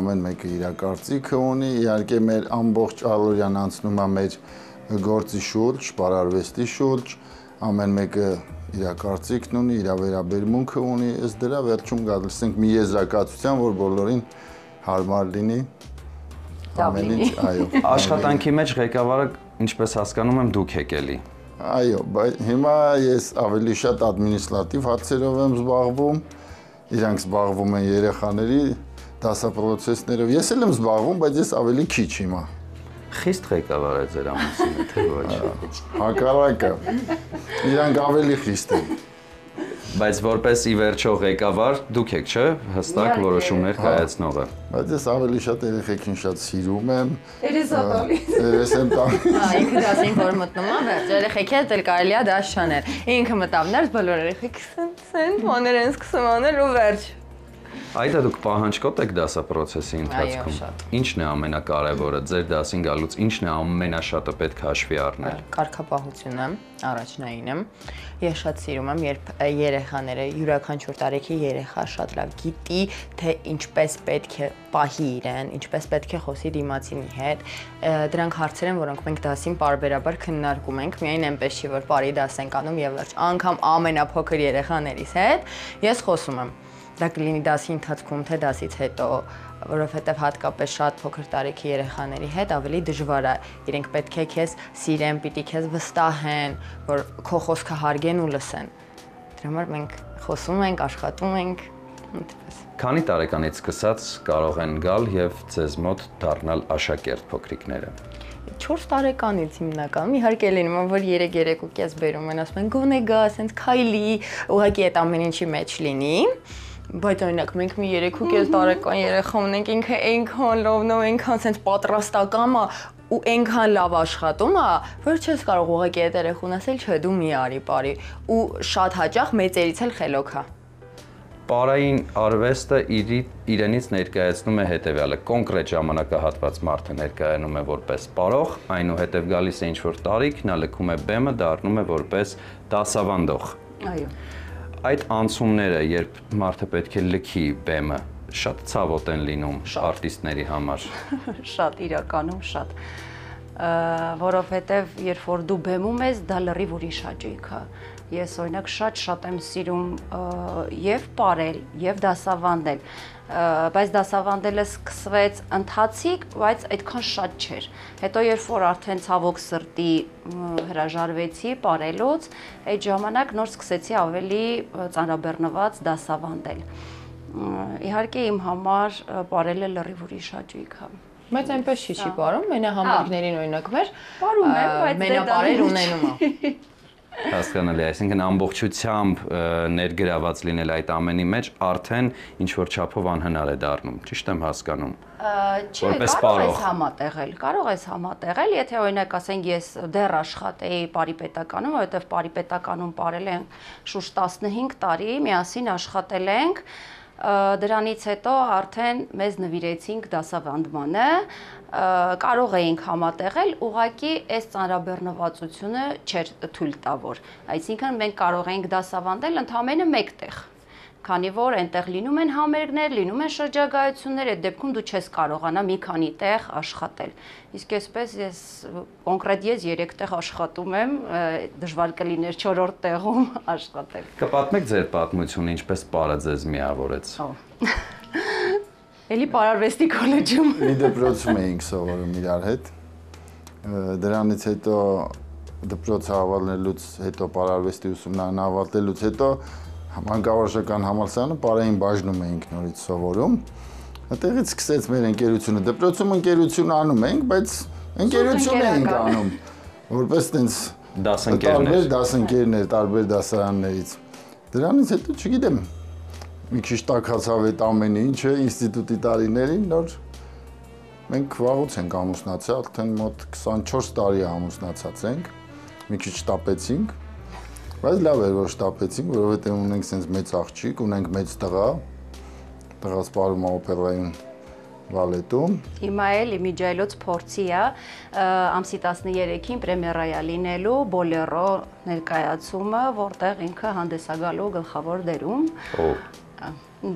[SPEAKER 8] Ամեն մեկը իր կարծիքը ունի, իհարկե մեր ամբողջ ալորյան անցնում է մեր գործի շուրջ, Պարարվեստի շուրջ, ամեն մեկը իր կարծիքն ունի, իր վերաբերմունքը ունի, ըստ դրա վերջում գալիս ենք մի եզրակացության, որ բոլորին հարմար լինի։ Ամեն ինչ, այո։
[SPEAKER 2] Աշխատանքի մեջ ղեկավարը, ինչպես հասկանում եմ, դուք եք էլի։
[SPEAKER 8] Այո, բայց հիմա ես ավելի շատ ադմինիստրատիվ հարցերով եմ զբաղվում, իրանք զբաղվում են երեխաների դասապրոցեսներով։ Ես էլ եմ զբաղվում, բայց ես ավելի քիչ հիմա։
[SPEAKER 2] Խիստ ղեկավար է ձեր ամուսինը, թե ոչ։
[SPEAKER 8] Հակառակը։ Իրանք ավելի խիստ են։
[SPEAKER 2] Բայց որպես ի վերջո ղեկավար դուք եք, չէ՞, հստակ որոշումներ կայացնողը։
[SPEAKER 8] Բայց ես ավելի շատ երեխեքին շատ սիրում եմ։
[SPEAKER 7] Երես
[SPEAKER 8] եմ տալիս։
[SPEAKER 6] Ինքը դասին որ մտնում է, վերջ երեխեքի հետ էլ կարելի է դաս չանել։ Ինքը մտավ ներս, բոլոր երեխեքը սենց բաներ են սկսում անել ու վերջ։
[SPEAKER 2] Այդա դուք պահանջկոտ եք դասապրոցեսի ընթացքում։ Ինչն է ամենակարևորը ձեր դասին գալուց, ինչն է ամենաշատը պետք է հաշվի առնել։
[SPEAKER 6] Կարգապահությունը առաջնայինը։ Ես շատ սիրում եմ, երբ երեխաները, յուրաքանչյուր տարեկի երեխա շատ լավ գիտի, թե ինչպես պետք է պահի իրեն, ինչպես պետք է խոսի դիմացինի հետ։ Դրանք հարցեր են, որոնք մենք դասին պարբերաբար քննարկում ենք, միայն այնպես չի, որ բարի դաս ենք անում եւ վերջ, անգամ ամենափոքր երեխաներիս հետ ես խոսում եմ։ Դա կլինի դասի ընթացքում, թե դասից հետո, որովհետև հատկապես շատ փոքր տարեկի երեխաների հետ ավելի դժվար է։ Իրենք պետք է քեզ սիրեն, պիտի քեզ վստահեն, որ քո խոսքը հարգեն ու լսեն։ Դրա համար մենք խոսում ենք, աշխատում ենք, այդպես։
[SPEAKER 2] Քանի տարեկանից սկսած կարող են գալ եւ ձեզ մոտ դառնալ աշակերտ փոքրիկները։
[SPEAKER 6] 4 տարեկանից հիմնականում իհարկե լինում է որ 3-3.5 բերում են ասում են գոնե գա, ասենց քայլի, ուղղակի այդ ամեն ինչի մեջ լինի, բայց օրինակ մենք մի 3.5 տարեկան երեխա ունենք, ինքը այնքան լավն է, այնքան ասենց պատրաստական է ու այնքան լավ աշխատում է, որ չես կարող ուղղակի այդ երեխուն ասել, չէ, դու մի արի, բարի, ու շատ հաճախ մեծերից էլ խելոք է։
[SPEAKER 2] Պարային արվեստը իրենից ներկայացնում է հետևյալը, կոնկրետ ժամանակահատված մարդը ներկայանում է որպես պարող, այնուհետև գալիս է ինչ-որ տարիք, նա լքում է բեմը, դառնում է որպես դասավանդող։
[SPEAKER 7] Այո։
[SPEAKER 2] Այդ անցումները, երբ մարդը պետք է լքի բեմը, շատ ցավոտ են լինում արտիստների համար։
[SPEAKER 7] Շատ իրականում շատ, որովհետև երբ որ դու բեմում ես, դա լրիվ ուրիշ հաճույք է։ Ես օրինակ շատ եմ սիրում եւ պարել, եւ դասավանդել, բայց դասավանդելը սկսվեց ընթացիկ, բայց այդքան շատ չէր։ Հետո երբ որ արդեն ցավոք սրտի հրաժարվեցի պարելուց, այդ ժամանակ նոր սկսեցի ավելի ծանրաբեռնված դասավանդել։ Իհարկե իմ համար պարելը լրիվ ուրիշ հաճույք է։
[SPEAKER 6] Բայց այնպես չի պարում, մենա համերգներին օրինակ մեր
[SPEAKER 7] պարում եմ, բայց
[SPEAKER 6] մենա պարել ունենում է։
[SPEAKER 2] Հասկանալի, այսինքն ամբողջությամբ ներգրաված լինել այդ ամենի մեջ արդեն ինչ-որ չափով անհնար է դառնում, ճիշտ եմ հասկանում։
[SPEAKER 7] Չէ, կարող ես համատեղել, եթե օրինակ ասենք ես դեռ աշխատեի Պարի պետականում, որովհետև Պարի պետականում պարել են շուրջ 15 տարի, միասին աշխատել ենք, դրանից հետո արդեն մեզ նվիրեցինք դասավանդմանը, կարող էինք համատեղել, ուղղակի այս ծանրաբեռնվածությունը չէր թույլ տա որ, այսինքն մենք կարող էինք դասավանդել ընդամենը մեկ տեղ, քանի որ այնտեղ լինում են համերգներ, լինում են շրջագայություններ, այդ դեպքում դու չես կարողանա մի քանի տեղ աշխատել։ Իսկ այսպես ես կոնկրետ 3 տեղ աշխատում եմ, դժվար կլիներ 4-րդ տեղում աշխատել։
[SPEAKER 2] Կպատմեք ձեր պատմությունը, ինչպես պարը ձեզ միավորեց։
[SPEAKER 7] Էլի Պարարվեստի քոլեջում։
[SPEAKER 8] Մի դպրոցում էինք սովորում իրար հետ։ Դրանից հետո դպրոցը ավարտելուց հետո Պարարվեստի ուսումնարանը ավարտելուց հետո Մանկավարժական համալսարանը պարային բաժնում էինք նորից սովորում։ Այդտեղից սկսեց մեր ընկերությունը։ Դպրոցում ընկերություն անում ենք, բայց ընկերություն էինք անում, որպես տենց դասընկերներ, տարբեր դասարաններից։ Դրանից հետո չգիտեմ, մի քիչ տաքացավ այդ ամեն ինչը ինստիտուտի տարիներին, նոր մենք վաղուց ենք ամուսնացել, արդեն մոտ 24 տարի ամուսնացած ենք, մի քիչ շտապեցինք, բայց լավ էր, որ շտապեցինք, որովհետև ունենք սենց մեծ աղջիկ, ունենք մեծ տղա, տղաս պարում է օպերայում բալետում։ Հիմա
[SPEAKER 7] էլ իմիջայլոց փորձի է, ամսի 13-ին պրեմիերայա լինելու Բոլերո ներկայացումը, որտեղ ինքը հանդեսագալու գլխավոր դերում։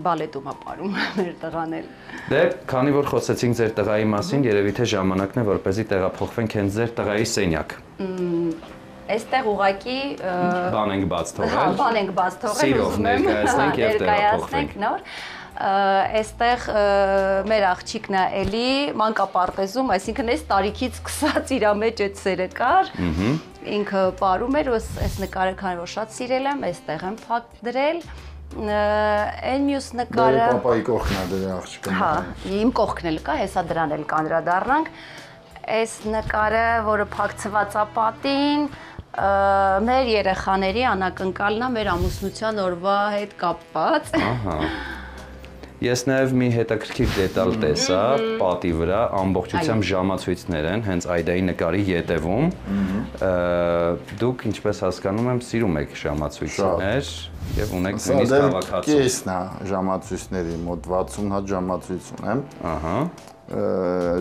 [SPEAKER 7] Բալետում է պարում մեր տղան էլ։
[SPEAKER 2] Դե, քանի որ խոսեցինք ձեր տղայի մասին, երևի թե ժամանակն է, որպեսզի տեղափոխվենք հենց ձեր տղայի սենյակ։
[SPEAKER 7] Այստեղ ուղղակի
[SPEAKER 2] բան ենք բաց թողել։
[SPEAKER 7] Հա, բան ենք բաց թողել,
[SPEAKER 2] սիրով ներկայացնենք եւ տեղափոխվենք
[SPEAKER 7] նոր։ Այստեղ մեր աղջիկն է էլի մանկապարտեզում, այսինքն այս տարիքից սկսած իր մեջ այդ սերը կար։ Ինքը պարում էր, այս նկարը քանի որ շատ սիրել եմ, այստեղ եմ փակ դրել։ Այն մյուս նկարը
[SPEAKER 8] Դե պապայի կողքն է դրա աղջիկը։
[SPEAKER 7] Հա, իմ կողքն էլ կա, հեսա դրան էլ կանդրադառնանք։ Այս նկարը, որը փակցված է պատին, մեր երեխաների անակնկալն է մեր ամուսնության օրվա հետ կապված։
[SPEAKER 2] Ահա։ Ես նաև մի հետաքրքիր դետալ տեսա պատի վրա, ամբողջությամբ ժամացույցներ են, հենց Այդայի նկարի ետևում։ Դուք, ինչպես հասկանում եմ, սիրում եք ժամացույցներ եւ ունեք նույնիսկ հավաքածու։
[SPEAKER 8] Կեսն է ժամացույցների, մոտ 60 հատ ժամացույց ունեմ։
[SPEAKER 2] Ահա։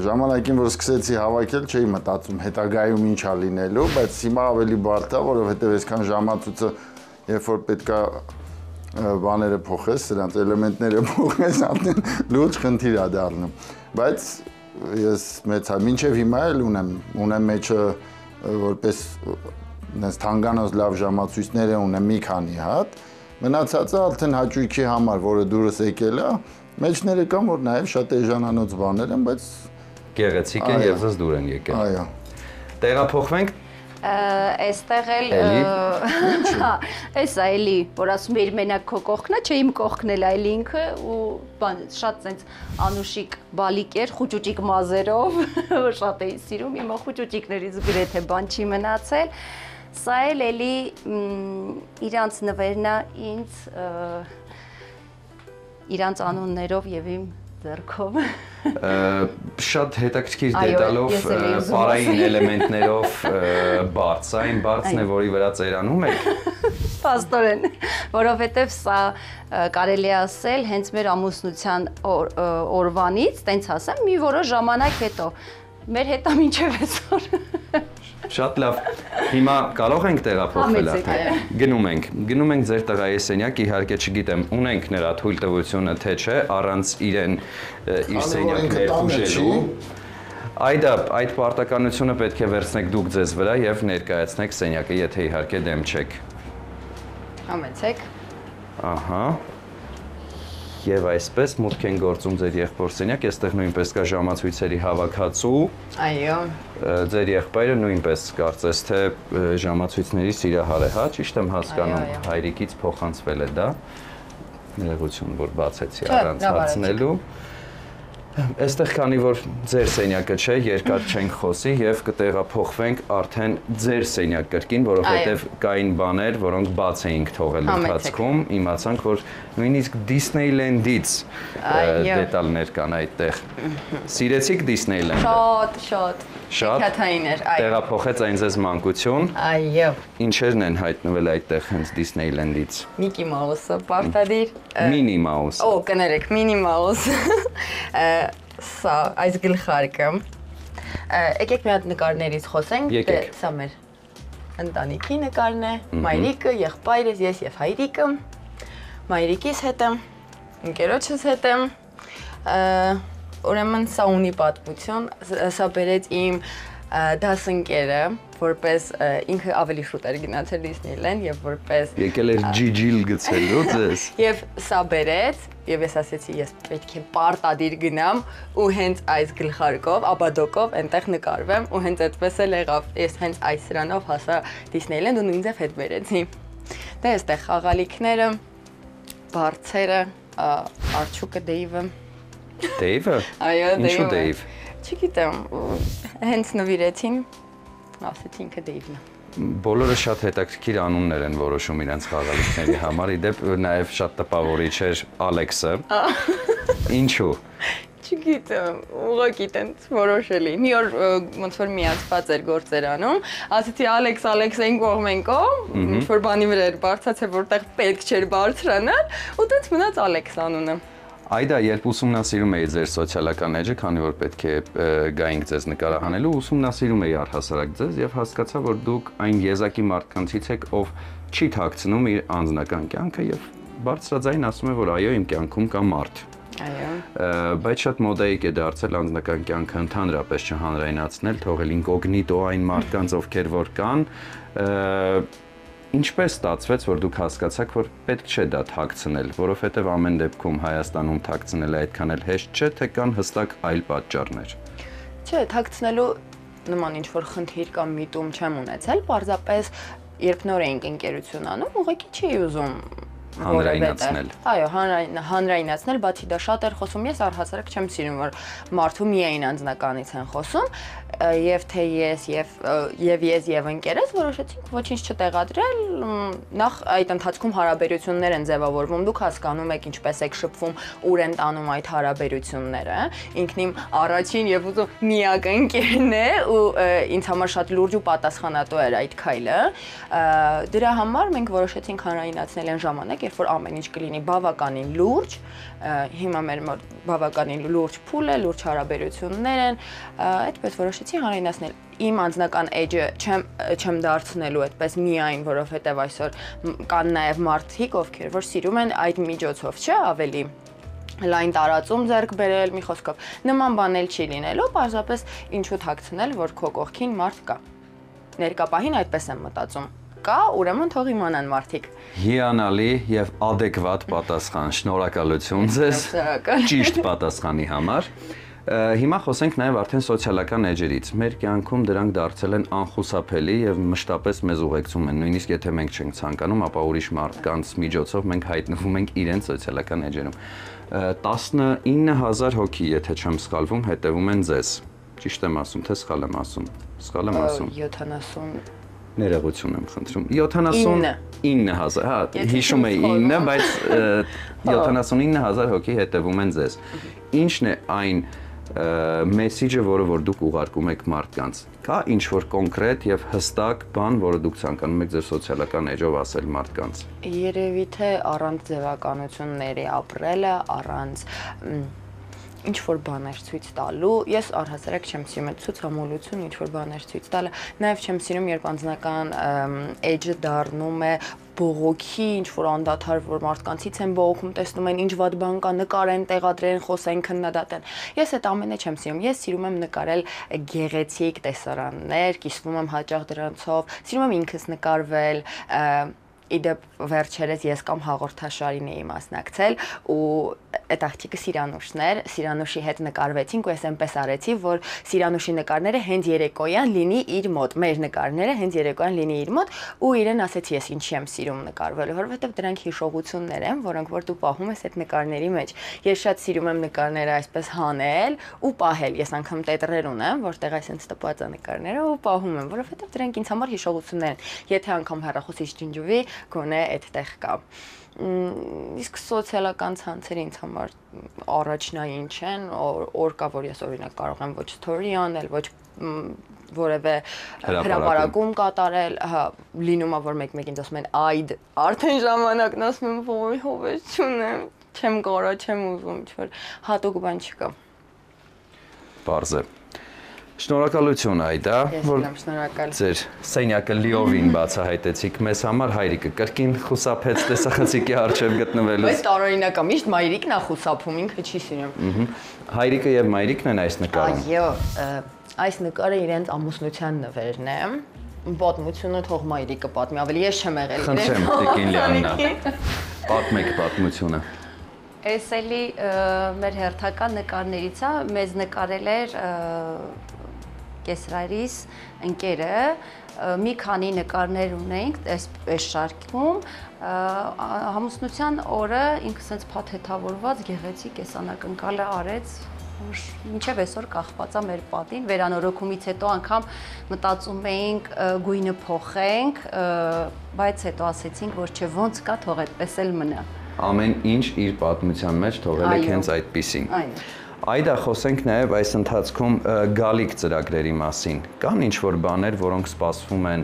[SPEAKER 8] Ժամանակին, որ սկսեցի հավաքել, չէի մտածում հետագայում ինչ է լինելու, բայց հիմա ավելի բարդ է, որովհետև այսքան ժամացույցը, երբ որ պետքա բաները փոխես, սրանց էլեմենտները փոխես, արդեն լուրջ խնդիր է դառնում։ Բայց ես մինչև հիմա էլ ունեմ մեջը որպես նենց թանգանոց լավ ժամացույցներ ունեմ մի քանի հատ, մնացածը արդեն հաճույքի համար, որը դուրս եկել է, մեջները կան, որ նաև շատ էժանանոց բաներ են, բայց
[SPEAKER 2] գեղեցիկ են եւ ձեզ դուր են եկել։
[SPEAKER 8] Այո։
[SPEAKER 2] Տեղափոխվենք
[SPEAKER 7] Այստեղ էլ էսա էլի, որ ասում էր մենակ քո կողքն է, չէ իմ կողքն էլ այլ ինքը ու բան շատ sense անուշիկ բալիկ էր խուճուճիկ մազերով, որ շատ էի սիրում, հիմա խուճուճիկներից գրեթե բան չի մնացել։ Սա էլ էլի իրանց նվերն է ինձ իրանց անուններով եւ իմ ձեռքով։
[SPEAKER 2] Շատ հետաքրքիր դետալով, պարային էլեմենտներով բարձ, այն բարձն է, որի վրա ծերանում եք։
[SPEAKER 7] Պաստորեն, որովհետև սա կարելի է ասել հենց մեր ամուսնության օրվանից, տենց ասեմ, մի որոշ ժամանակ հետո, մեր հետա մինչև այսօր։
[SPEAKER 2] Շատ լավ, հիմա կարող ենք տեղափոխվել արդեն, գնում ենք ձեր տղայի սենյակ, իհարկե չգիտեմ, ունենք նրա թույլ տվությունը թե չէ, առանց իրեն իր սենյակ ներխուժելու։ Այդ պարտականությունը պետք է վերցնեք դուք ձեզ վրա և ներկայացնեք սենյակը, եթե իհարկե դեմ չեք։
[SPEAKER 6] Համեցեք։
[SPEAKER 2] Ահա։ Եվ այսպես մուտք են գործում ձեր եղբոր սենյակ, այստեղ նույնպես կա ժամացույցերի հավաքածու։
[SPEAKER 6] Այո։
[SPEAKER 2] Ձեր եղբայրը նույնպես կարծես թե ժամացույցների սիրահար է, հա, ճիշտ եմ հասկանում, հայրիկից փոխանցվել է դա։ Ներողություն, որ բացեցի առանց հարցնելու։ Այստեղ քանի որ ձեր սենյակը չէ, երկար չենք խոսի եւ կտեղափոխվենք արդեն ձեր սենյակ կրկին, որովհետեւ կային բաներ, որոնք բաց էինք թողել ընթացքում, իմացանք, որ նույնիսկ Disneyland-ից դետալներ կան այդտեղ։ Սիրեցիք Disneyland-ը։
[SPEAKER 6] Շատ։
[SPEAKER 2] Շատ։
[SPEAKER 6] Հեքիաթային էր, այո։
[SPEAKER 2] Տեղափոխեց այն ձեզ մանկություն։
[SPEAKER 6] Այո։
[SPEAKER 2] Ինչերն են հայտնվել այդտեղ հենց Disneyland-ից։
[SPEAKER 6] Միկի Մաուսը, պարտադիր։
[SPEAKER 2] Մինի Մաուս։
[SPEAKER 6] Օ, կներեք, Մինի Մաուս։ Սա այս գլխարկը։ Եկեք մի հատ նկարներից խոսենք, սա մեր ընտանիքի նկարն է, մայրիկը, եղբայրս, ես եւ հայրիկը, մայրիկիս հետ եմ, ընկերոջս հետ եմ, ուրեմն սա ունի պատմություն, սա բերեց իմ դասընկերը, որպես ինքը ավելի շուտ էր գնացել Disneyland եւ որպես
[SPEAKER 2] եկել էր ջիջիլ գցելու ձեզ։
[SPEAKER 6] Եվ սա բերեց եւ ես ասեցի ես պետք է պարտադիր գնամ ու հենց այս գլխարկով, աբադոկով այնտեղ նկարվեմ ու հենց այդպես էլ եղավ։ Ես հենց այս սրանով հասա Disneyland ու նույնպես հետ բերեցի։ Դե այստեղ խաղալիքները, բարձերը, արջուկը Դեյվը։
[SPEAKER 2] Դեյվը։
[SPEAKER 6] Այո, Դեյվը։
[SPEAKER 2] Ինչու Դեյվ։
[SPEAKER 6] Չգիտեմ, հենց նվիրեցին, ասեցին ինքը Դեյվն է։
[SPEAKER 2] Բոլորը շատ հետաքրքիր անուններ են որոշում իրենց խաղալիքների համար, իդեպ նաև շատ տպավորիչ էր Ալեքսը։ Ինչու։
[SPEAKER 6] Չգիտեմ, ուղղակի տենց որոշելի։ Մի օր ոնց որ միացված էր գործերանում, ասեցի Ալեքսային կողմենքով, ինչ որ բանի վրա էր բարձացել, որտեղ պետք չէր բարձրանալ, ու տենց մնաց Ալեքս անունը։
[SPEAKER 2] Այդա, երբ ուսումնասիրում էի ձեր սոցիալական էջը, քանի որ պետք է գայինք ձեզ նկարահանելու, ուսումնասիրում էի առհասարակ ձեզ եւ հասկացա, որ դուք այն եզակի մարդկանցից եք, ով չի թաքցնում իր անձնական կյանքը եւ բարձրաձայն ասում է, որ այո, իմ կյանքում կա մարդ։
[SPEAKER 6] Այո։
[SPEAKER 2] Բայց շատ մոդայիկ է դարձել անձնական կյանքը ընդհանրապես չհանրայնացնել, թողել ինկոգնիտո այն մարդկանց, ովքեր որ կան, Ինչպես ստացվեց, որ դուք հասկացաք, որ պետք չէ դա թաքցնել, որովհետև ամեն դեպքում Հայաստանում թաքցնելը այդքան էլ հեշտ չէ, թե կան հստակ այլ պատճառներ։
[SPEAKER 6] Չէ, թաքցնելու նման ինչ-որ խնդիր կամ միտում չեմ ունեցել, պարզապես երբ նոր էինք ընկերություն անում, ուղղակի չի ուզում
[SPEAKER 2] հանրայնացնել։
[SPEAKER 6] Այո, հանրայնացնել, բացի դա շատ էր խոսում, ես առհասարակ չեմ սիրում, որ մարդու միայն անձնականից են խոսում, եւ թե ես եւ ընկերս որոշեցինք ոչինչ չտեղադրել, նախ այդ ընթացքում հարաբերություններ են ձևավորվում, դուք հասկանում եք ինչպես եք շփվում, ուր են տանում այդ հարաբերությունները, ինքն իմ առաջին եւ ուզում միակ ընկերն է ու ինձ համար շատ լուրջ ու պատասխանատու էր այդ քայլը, դրա համար մենք որոշեցինք հանրայնացնել այն ժամանակ, երբ որ ամեն ինչ կլինի բավականին լուրջ, հիմա մեր բավականին լուրջ փուլ է, լուրջ հարաբերություններ են, այդպես որոշեցի հանրայնացնել։ Իմ անձնական էջը չեմ դարձնելու այդպես միայն, որովհետև այսօր կան նաև մարդիկ, ովքեր որ սիրում են այդ միջոցով, չէ, ավելի լայն տարածում ձեռք բերել, մի խոսքով։ Նման բան էլ չի լինելու, պարզապես ինչու թաքցնել, որ քո կողքին մարդ կա։ Ներկա պահին այդպես եմ մտածում։ Կա, ուրեմն թող իմանան մարդիկ։
[SPEAKER 2] Հիանալի եւ ադեկվատ պատասխան, շնորհակալություն ձեզ։ Ճիշտ պատասխանի համար։ Հիմա խոսենք նաև արդեն սոցիալական էջերից։ Մեր կյանքում դրանք դարձել են անխուսափելի եւ մշտապես մեզ ուղեկցում են։ Նույնիսկ եթե մենք չենք ցանկանում, ապա ուրիշ մարդկանց միջոցով մենք հայտնվում ենք իրենց սոցիալական էջերում։ 19000 հոգի, եթե չեմ սխալվում, հետևում են ձեզ։ Ճիշտ եմ ասում, թե սխալ եմ ասում։ Սխալ եմ ասում։
[SPEAKER 6] 70
[SPEAKER 2] Ներողություն եմ խնդրում։ 79000, հա, հիշում էի 9, բայց 79000 հոգի հետևում են ձեզ։ Ինչն է այն մեսիջը, որը դուք ուղարկում եք մարդկանց։ Կա ինչ-որ կոնկրետ եւ հստակ բան, որը դուք ցանկանում եք ձեր սոցիալական էջով ասել մարդկանց։
[SPEAKER 6] Երևի թե առանց ձևականությունների ապրելը, առանց ինչ որ բաներ ցույց տալու, ես առհասարակ չեմ սիրում այդ ցուցամոլություն, ինչ որ բաներ ցույց տալը, նաև չեմ սիրում, երբ անձնական էջը դառնում է բողոքի, ինչ որ անդադար, որ մարդկանցից են բողոքում, տեսնում են ինչ վատ բան կա, նկարեն, տեղադրեն, խոսեն, քննադատեն։ Ես այդ ամենը չեմ սիրում։ Ես սիրում եմ նկարել գեղեցիկ տեսարաններ, կիսվում եմ հաճախ դրանցով, սիրում եմ ինքս նկարվել, իդեպ վերջերս ես կամ հաղորդաշարին էի մասնակցել ու այդ աղջիկը Սիրանուշն էր, Սիրանուշի հետ նկարվեցինք ու ես այնպես արեցի, որ Սիրանուշի նկարները հենց երեկոյան լինի իր մոտ, մեր նկարները հենց երեկոյան լինի իր մոտ ու իրեն ասեցի ես ինչի եմ սիրում նկարվելու, որովհետև դրանք հիշողություններ են, որոնք որ դու պահում ես այդ նկարների մեջ։ Ես շատ սիրում եմ նկարները այսպես հանել ու պահել։ Ես անգամ տետրեր ունեմ, որտեղ այսպես տպած է նկարները ու պահում եմ, որովհետև դրանք ինձ համար հիշողություններ են։ Եթե անգամ հեռախոսից ջնջուվի, գոնե այդտեղ կա։ Իսկ սոցիալական ցանցերը ինձ համար առաջնային չեն, օր կա, որ ես օրինակ կարող եմ ոչ story անել, ոչ որևէ հրապարակում կատարել, հա, լինում է, որ մեկ-մեկին ասում են այդ, արդեն ժամանակն ասում եմ, ոյ, հովեր չունեմ, չեմ կարող, չեմ ուզում, ինչ-որ հատուկ բան չկա։
[SPEAKER 2] Պարզ է։ Շնորհակալություն Այդա, որ ձեր սենյակը լիովին բացահայտեցիք մեզ համար, հայրիկը կրկին խուսափեց տեսախցիկի առջև գտնվելուց։
[SPEAKER 6] Բայց տարօրինակ է, միշտ մայրիկն է խուսափում, ինքը չի սիրում։
[SPEAKER 2] Հայրիկը եւ մայրիկն են այս նկարում։
[SPEAKER 6] Այո, այս նկարը իրենց ամուսնության նվերն է։ Պատմությունը թող մայրիկը պատմի, ավելի ես չեմ եղել իրենց։
[SPEAKER 2] Խնդրեմ, Տիկին Լիաննա, պատմեք պատմությունը։
[SPEAKER 7] Էս էլի մեր հերթական նկարներից է, մեզ նկարել էր կեսրայրիս ընկերը, մի քանի նկարներ ունենք այս շարքում, ամուսնության օրը ինքը սենց փաթեթավորված գեղեցիկ կեսանակնկալը արեց, մինչև այսօր կախված է մեր պատին, վերանորոգումից հետո անգամ մտածում էինք գույնը փոխենք, բայց հետո ասեցինք, որ չէ ոնց կա, թող այդպես էլ մնա։
[SPEAKER 2] Ամեն ինչ իր պատմության մեջ թողել եք հենց այդպիսին։ Այդա, խոսենք նաև այս ընթացքում գալիք ծրագրերի մասին։ Կան ինչ-որ բաներ, որոնք սպասվում են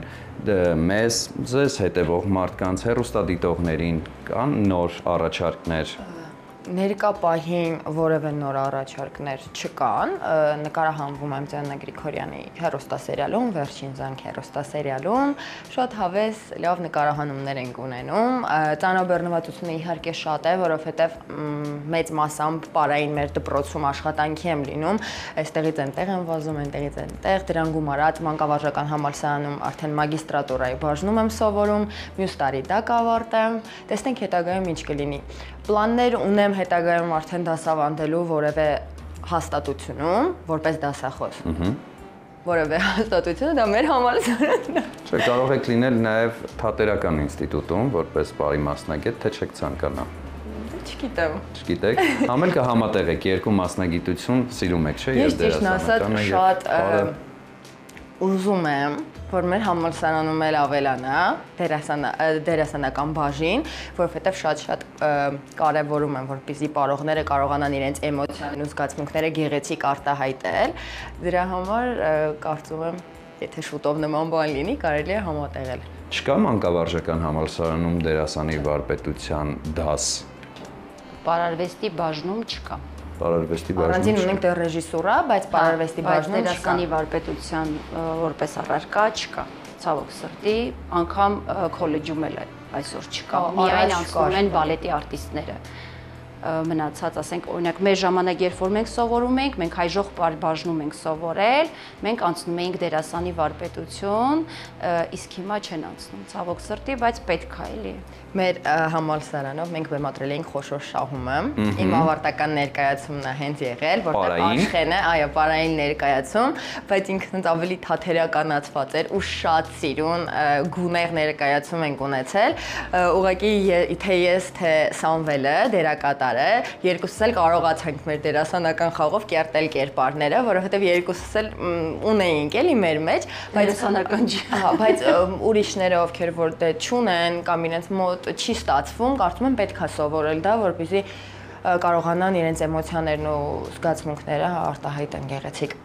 [SPEAKER 2] մեզ, ձեզ հետևող մարդկանց, հեռուստադիտողներին, կան նոր առաջարկներ։
[SPEAKER 6] Ներկա պահին որևէ նոր առաջարկներ չկան, նկարահանվում եմ Ձաննա Գրիգորյանի հեռուստասերիալում, Վերջին զանգ հեռուստասերիալում, շատ հավես լավ նկարահանումներ ենք ունենում, ծանրաբեռնվածությունը իհարկե շատ է, որովհետև մեծ մասամբ պարային մեր դպրոցում աշխատանքի եմ լինում, այստեղից այնտեղ եմ վազում, այնտեղից այնտեղ, դրան գումարած մանկավարժական համալսարանում արդեն մագիստրատուրայի բաժնում եմ սովորում, մյուս տարի դա կավարտեմ, տեսնենք հետագայում ինչ կլինի։ Պլաններ ունեմ հետագայում արդեն դասավանդելու որևէ հաստատությունում, որպես դասախոս։ Որևէ հաստատություն, դա մեր համալսարանն է։
[SPEAKER 2] Չէ, կարող եք լինել նաև թատերական ինստիտուտում, որպես բարի մասնագետ, թե չեք ցանկանա։
[SPEAKER 6] Չգիտեմ։
[SPEAKER 2] Չգիտեք, համել կհամատեղեք երկու մասնագիտություն սիրում եք, չէ՞,
[SPEAKER 6] եւ դերասանությունը։ Ես շատ ուզում եմ, որ մեր համալսարանում էլ ավելանա դերասանական բաժին, որովհետև շատ կարևորում եմ, որպեսզի պարողները կարողանան իրենց էմոցիաներն ու զգացմունքները գեղեցիկ արտահայտել։ Դրա համար կարծում եմ, եթե շուտով նման բան լինի, կարելի է համատեղել։
[SPEAKER 2] Չկա մանկավարժական համալսարանում դերասանի վարպետության դաս։
[SPEAKER 7] Պարարվեստի բաժնում չկա։
[SPEAKER 2] Պարարվեստի բաժնում։
[SPEAKER 6] Առանձին ունենք դեռ ռեժիսուրա, բայց պարարվեստի բաժնում չկա։
[SPEAKER 7] Դերասանի վարպետության որպես առարկա չկա։ Ցավոք սրտի, անգամ քոլեջում էլ այսօր չկա։ Միայն անցնում են բալետի արտիստները։ մնացած, ասենք, օրինակ, մեր ժամանակ, երբ որ մենք սովորում ենք, մենք հայժող բաժնում ենք սովորել, մենք անցնում էինք դերասանի վարպետություն, իսկ հիմա չեն անցնում, ցավոք սրտի, բայց պետք է էլի։
[SPEAKER 6] Մեր համալսարանով մենք բեմադրել էինք խոշոր շահումը։ Իմ ավարտական ներկայացումն է հենց եղել, որտեղ Աշխենը, այո, պարային ներկայացում, բայց ինքնից ավելի թատերականացված էր ու շատ սիրուն գունեղ ներկայացում ենք ունեցել։ Ուղղակի թե ես, թե Սամվելը դերակատարը երկուսս էլ կարողացանք մեր դերասանական խաղով կերտել կերպարները, որովհետև երկուսս էլ ունեինք էլի մեր մեջ, բայց ուրիշները, ովքեր որ դե չունեն կամ իրենց մոտ չի ստացվում, կարծում եմ պետք է սովորել դա, որպեսզի կարողանան իրենց էմոցիաներն ու զգացմունքները արտահայտեն գեղեցիկ։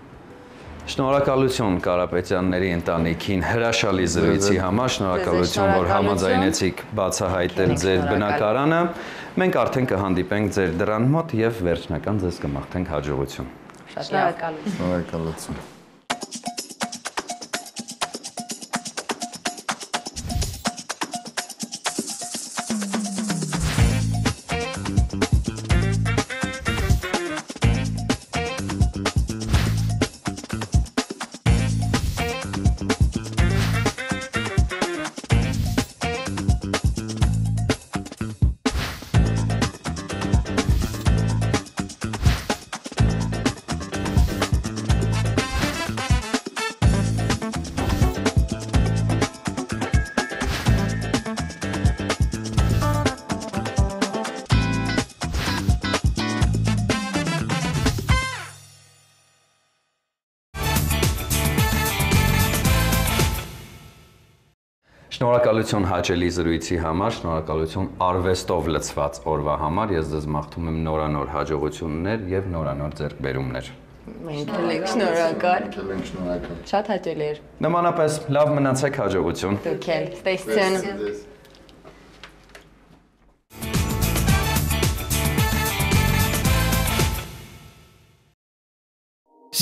[SPEAKER 2] Շնորհակալություն Կարապետյանների ընտանիքին հրաշալի զրույցի համար, շնորհակալություն, որ համաձայնեցիք բացահայտել ձեր բնակարանը։ Մենք արդեն կհանդիպենք ձեր դռան մոտ եւ վերջնական ձեզ կմաղթենք հաջողություն։
[SPEAKER 7] Շնորհակալություն։
[SPEAKER 8] Շնորհակալություն։
[SPEAKER 2] Շնորհակալություն հաճելի զրույցի համար, շնորհակալություն արվեստով լցված օրվա համար։ Ես ձեզ մաղթում եմ նորանոր հաջողություններ եւ նորանոր ձեռքբերումներ։
[SPEAKER 6] Մենք ենք շնորհակալ։ Շատ հաճելի էր։
[SPEAKER 2] Նմանապես լավ մնացեք, հաջողություն։
[SPEAKER 6] Դուք էլ, ստեսություն։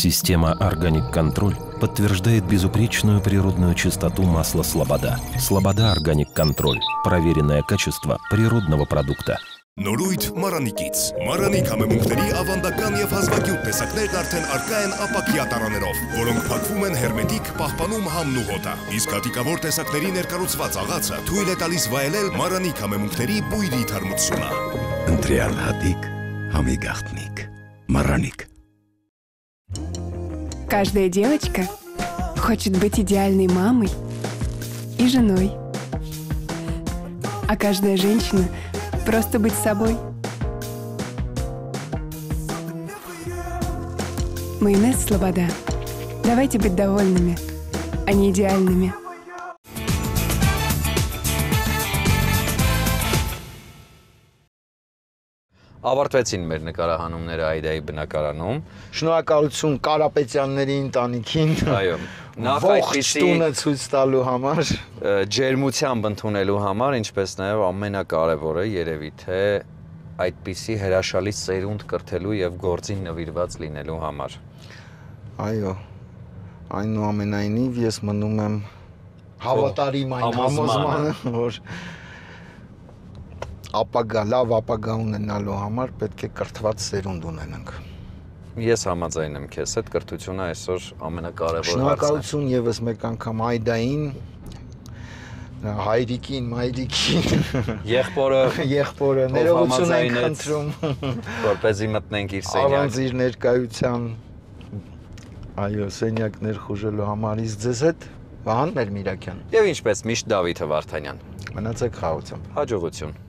[SPEAKER 9] Система «Органик Контроль» подтверждает безупречную природную чистоту масла «Слобода». «Слобода Органик Контроль» – проверенное качество природного продукта.
[SPEAKER 4] Նորույթ Մարանիկից։ Մարանի համեմունքների ավանդական եւ հազվագյուտ տեսակներն արդեն առկա են ապակյա տարաներով, որոնք փակվում են հերմետիկ, պահպանում համն ու հոտը։ Իսկ հատիկավոր տեսակների ներկառուցված աղացը թույլ է տալիս վայելել Մարանի համեմունքների բույրի թարմությունը։
[SPEAKER 5] Ընտրյալ հատիկ, համի գաղտնիք, Мараник.
[SPEAKER 3] Каждая девочка хочет быть идеальной мамой и женой. А каждая женщина просто быть собой. Майонез «Слобода». Давайте быть довольными, а не идеальными.
[SPEAKER 2] Ավարտվեցին մեր նկարահանումները Այդայի բնակարանում։
[SPEAKER 1] Շնորհակալություն Կարապետյանների ընտանիքին։
[SPEAKER 2] Այո, նախ
[SPEAKER 1] այդպիսի տունը ցույց տալու համար,
[SPEAKER 2] ջերմությամբ ընդունելու համար, ինչպես նաև ամենակարևորը երևի թե այդպիսի հրաշալի սերունդ կրթելու եւ գործին նվիրված լինելու համար։
[SPEAKER 1] Այո, այնուամենայնիվ ես մնում եմ հավատարիմ այն համոզմանը, որ ապագա, լավ ապագա ունենալու համար պետք է կրթված սերունդ ունենանք։
[SPEAKER 2] Ես համաձայն եմ քեզ հետ, կրթությունը այսօր ամենակարևոր հարցն է։
[SPEAKER 1] Շնորհակալություն եւս մեկ անգամ Այդային, հայրիկին, մայրիկին, եղբորը, ներողություն ենք խնդրում,
[SPEAKER 2] որպեսզի մտնենք իր սենյակ։
[SPEAKER 1] Առանց իր ներկայության, այո, սենյակ ներխուժելու համար իսկ ձեզ հետ Վահան Ներմիրակյան։
[SPEAKER 2] Եվ ինչպես միշտ Դավիթ Վարդանյան։
[SPEAKER 1] Մնացեք խաղաղությամբ։
[SPEAKER 2] Հաջողություն։